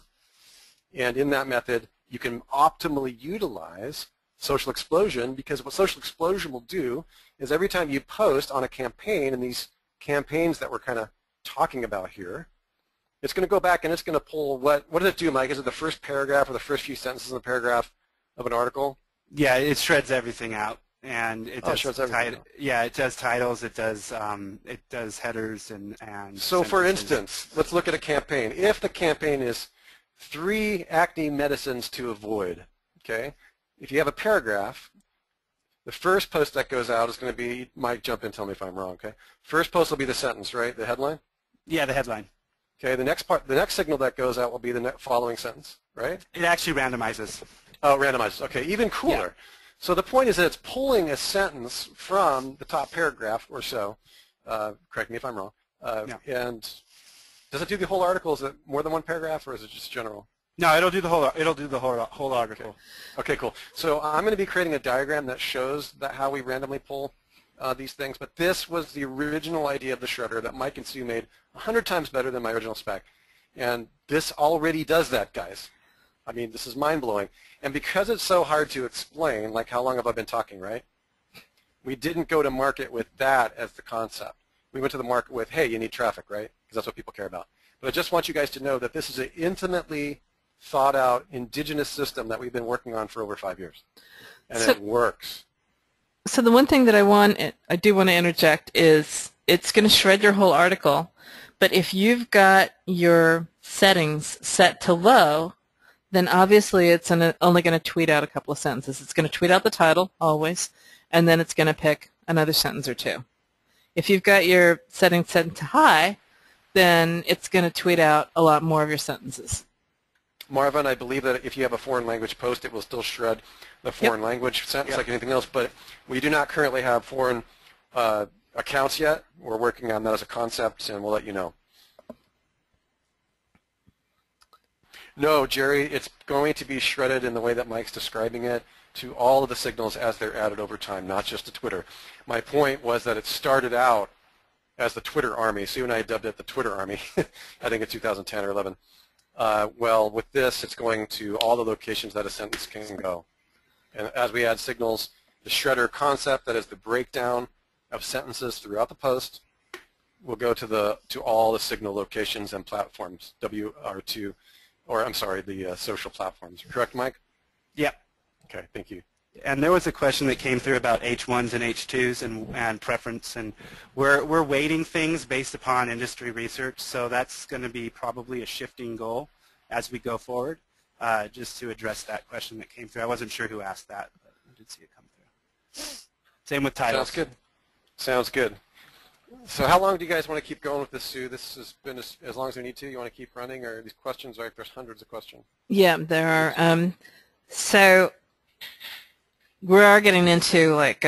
And in that method, you can optimally utilize Social Explosion, because what Social Explosion will do is every time you post on a campaign, and these campaigns that we're kind of talking about here, It's going to go back and it's going to pull what does it do, Mike? Is it the first paragraph or the first few sentences in the paragraph of an article? Yeah, it shreds everything out, and it does it does titles, it does headers and So sentences. for instance, let's look at a campaign. If the campaign is 3 acne medicines to avoid, okay? If you have a paragraph, the first post that goes out is going to be, Mike, jump in, tell me if I'm wrong, okay? First post will be the sentence, right? The headline? Yeah, the headline. Okay, the next signal that goes out will be the following sentence, right? It actually randomizes. Oh, randomizes. Okay, even cooler. Yeah. So the point is that it's pulling a sentence from the top paragraph or so. Correct me if I'm wrong. And does it do the whole article? Is it more than one paragraph, or is it just general? No, it'll do the whole article. Okay, cool. So I'm going to be creating a diagram that shows how we randomly pull these things. But this was the original idea of the shredder that Mike and Sue made 100 times better than my original spec. And this already does that, guys. I mean, this is mind-blowing. And because it's so hard to explain, like how long have I been talking, right? We didn't go to market with that as the concept. We went to the market with, hey, you need traffic, right? Because that's what people care about. But I just want you guys to know that this is an intimately thought-out indigenous system that we've been working on for over 5 years. And it works. So the one thing that I do want to interject is it's going to shred your whole article, but if you've got your settings set to low, then obviously it's only going to tweet out a couple of sentences. It's going to tweet out the title, always, and then it's going to pick another sentence or two. If you've got your settings set to high, then it's going to tweet out a lot more of your sentences. Marvin, I believe that if you have a foreign language post, it will still shred the foreign language sentence like anything else, but we do not currently have foreign accounts yet. We're working on that as a concept, and we'll let you know. No, Jerry, it's going to be shredded in the way that Mike's describing it to all of the signals as they're added over time, not just to Twitter. My point was that it started out as the Twitter army. Sue and I dubbed it the Twitter army, I think in 2010 or 11. Well, with this, it's going to all the locations that a sentence can go. And as we add signals, the shredder concept, that is the breakdown of sentences throughout the post, will go to all the signal locations and platforms, WR2, or I'm sorry, the social platforms. Correct, Mike? Yep. Okay, thank you. And there was a question that came through about H1s and H2s and preference, and we're weighting things based upon industry research, so that's going to be probably a shifting goal as we go forward, just to address that question that came through. I wasn't sure who asked that, but I did see it come through. Same with titles. Sounds good. Sounds good. So how long do you guys want to keep going with this, Sue? This has been as long as we need to. You want to keep running, or these questions, like there's hundreds of questions? Yeah, there are. So we are getting into like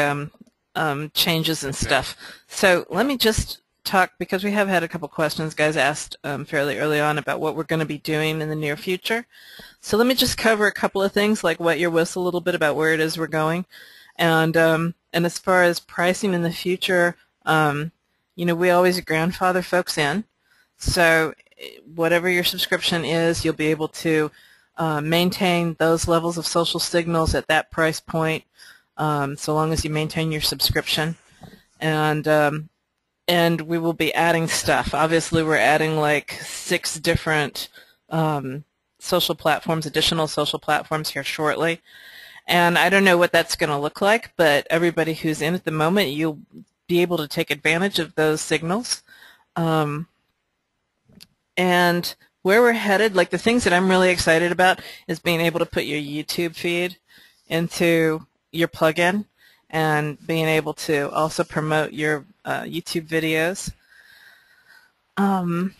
changes and stuff. So let me just talk, because we have had a couple questions guys asked fairly early on about what we're going to be doing in the near future. So let me just cover a couple of things, like wet your whistle a little bit about where it is we're going. And as far as pricing in the future, you know, we always grandfather folks in. So whatever your subscription is, you'll be able to maintain those levels of social signals at that price point, so long as you maintain your subscription. And we will be adding stuff. Obviously, we're adding like 6 different social platforms, additional social platforms here shortly. And I don't know what that's going to look like, but everybody who's in at the moment, you'll be able to take advantage of those signals. And where we're headed, like the things that I'm really excited about is being able to put your YouTube feed into your plugin and being able to also promote your YouTube videos.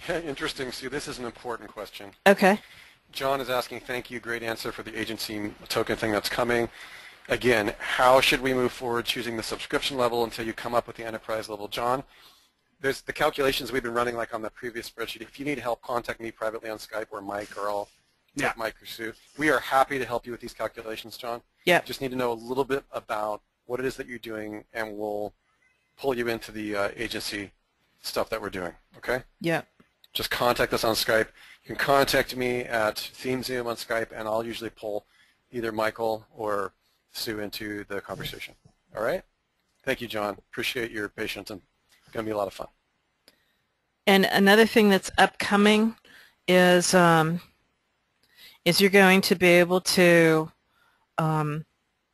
Interesting, Sue. This is an important question. Okay. John is asking, thank you, great answer for the agency token thing that's coming. Again, how should we move forward choosing the subscription level until you come up with the enterprise level? John, there's the calculations we've been running like on the previous spreadsheet. If you need help, contact me privately on Skype or Mike, or I'll take Mike or Sue. We are happy to help you with these calculations, John. Yeah. Just need to know a little bit about what it is that you're doing, and we'll pull you into the agency stuff that we're doing, okay? Yeah. Just contact us on Skype. You can contact me at ThemeZoom on Skype, and I'll usually pull either Michael or Sue into the conversation. All right? Thank you, John. Appreciate your patience, and it's going to be a lot of fun. And another thing that's upcoming is you're going to be able to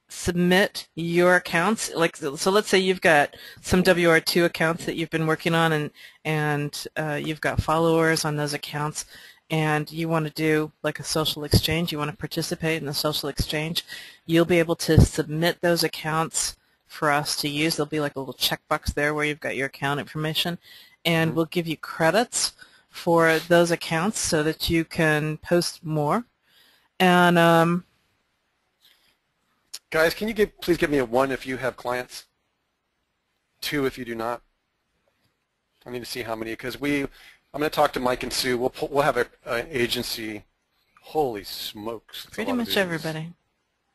submit your accounts. Like, so let's say you've got some WR2 accounts that you've been working on, and you've got followers on those accounts, and you want to do like a social exchange. You want to participate in the social exchange. You'll be able to submit those accounts for us to use. There'll be like a little checkbox there where you've got your account information, and we'll give you credits for those accounts so that you can post more. And guys, can you please give me a 1 if you have clients, 2 if you do not? I need to see how many, because I'm going to talk to Mike and Sue. We'll have an agency. Holy smokes! pretty much everybody.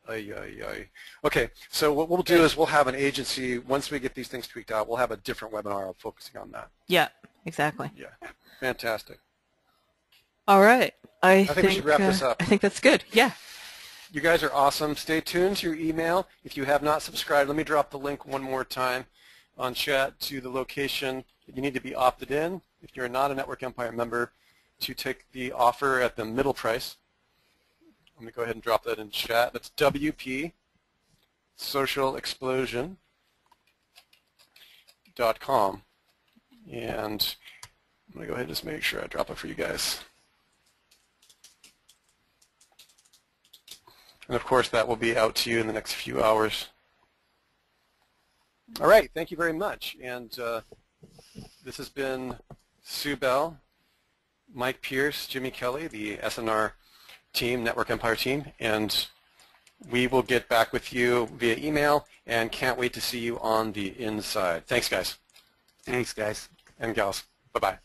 Okay, so what we'll do is we'll have an agency. Once we get these things tweaked out, we'll have a different webinar focusing on that. Yeah, exactly. Yeah, fantastic. All right. I think we should wrap this up. I think that's good. Yeah. You guys are awesome. Stay tuned to your email. If you have not subscribed, let me drop the link one more time on chat to the location that you need to be opted in if you're not a Network Empire member to take the offer at the middle price. Let me go ahead and drop that in chat. That's WP socialexplosion.com. And I'm going to go ahead and just make sure I drop it for you guys. And of course, that will be out to you in the next few hours. All right, thank you very much. And this has been Sue Bell, Mike Pierce, Jimmy Kelley, the SNR team, Network Empire team, and we will get back with you via email and can't wait to see you on the inside. Thanks, guys. Thanks, guys. And gals. Bye-bye.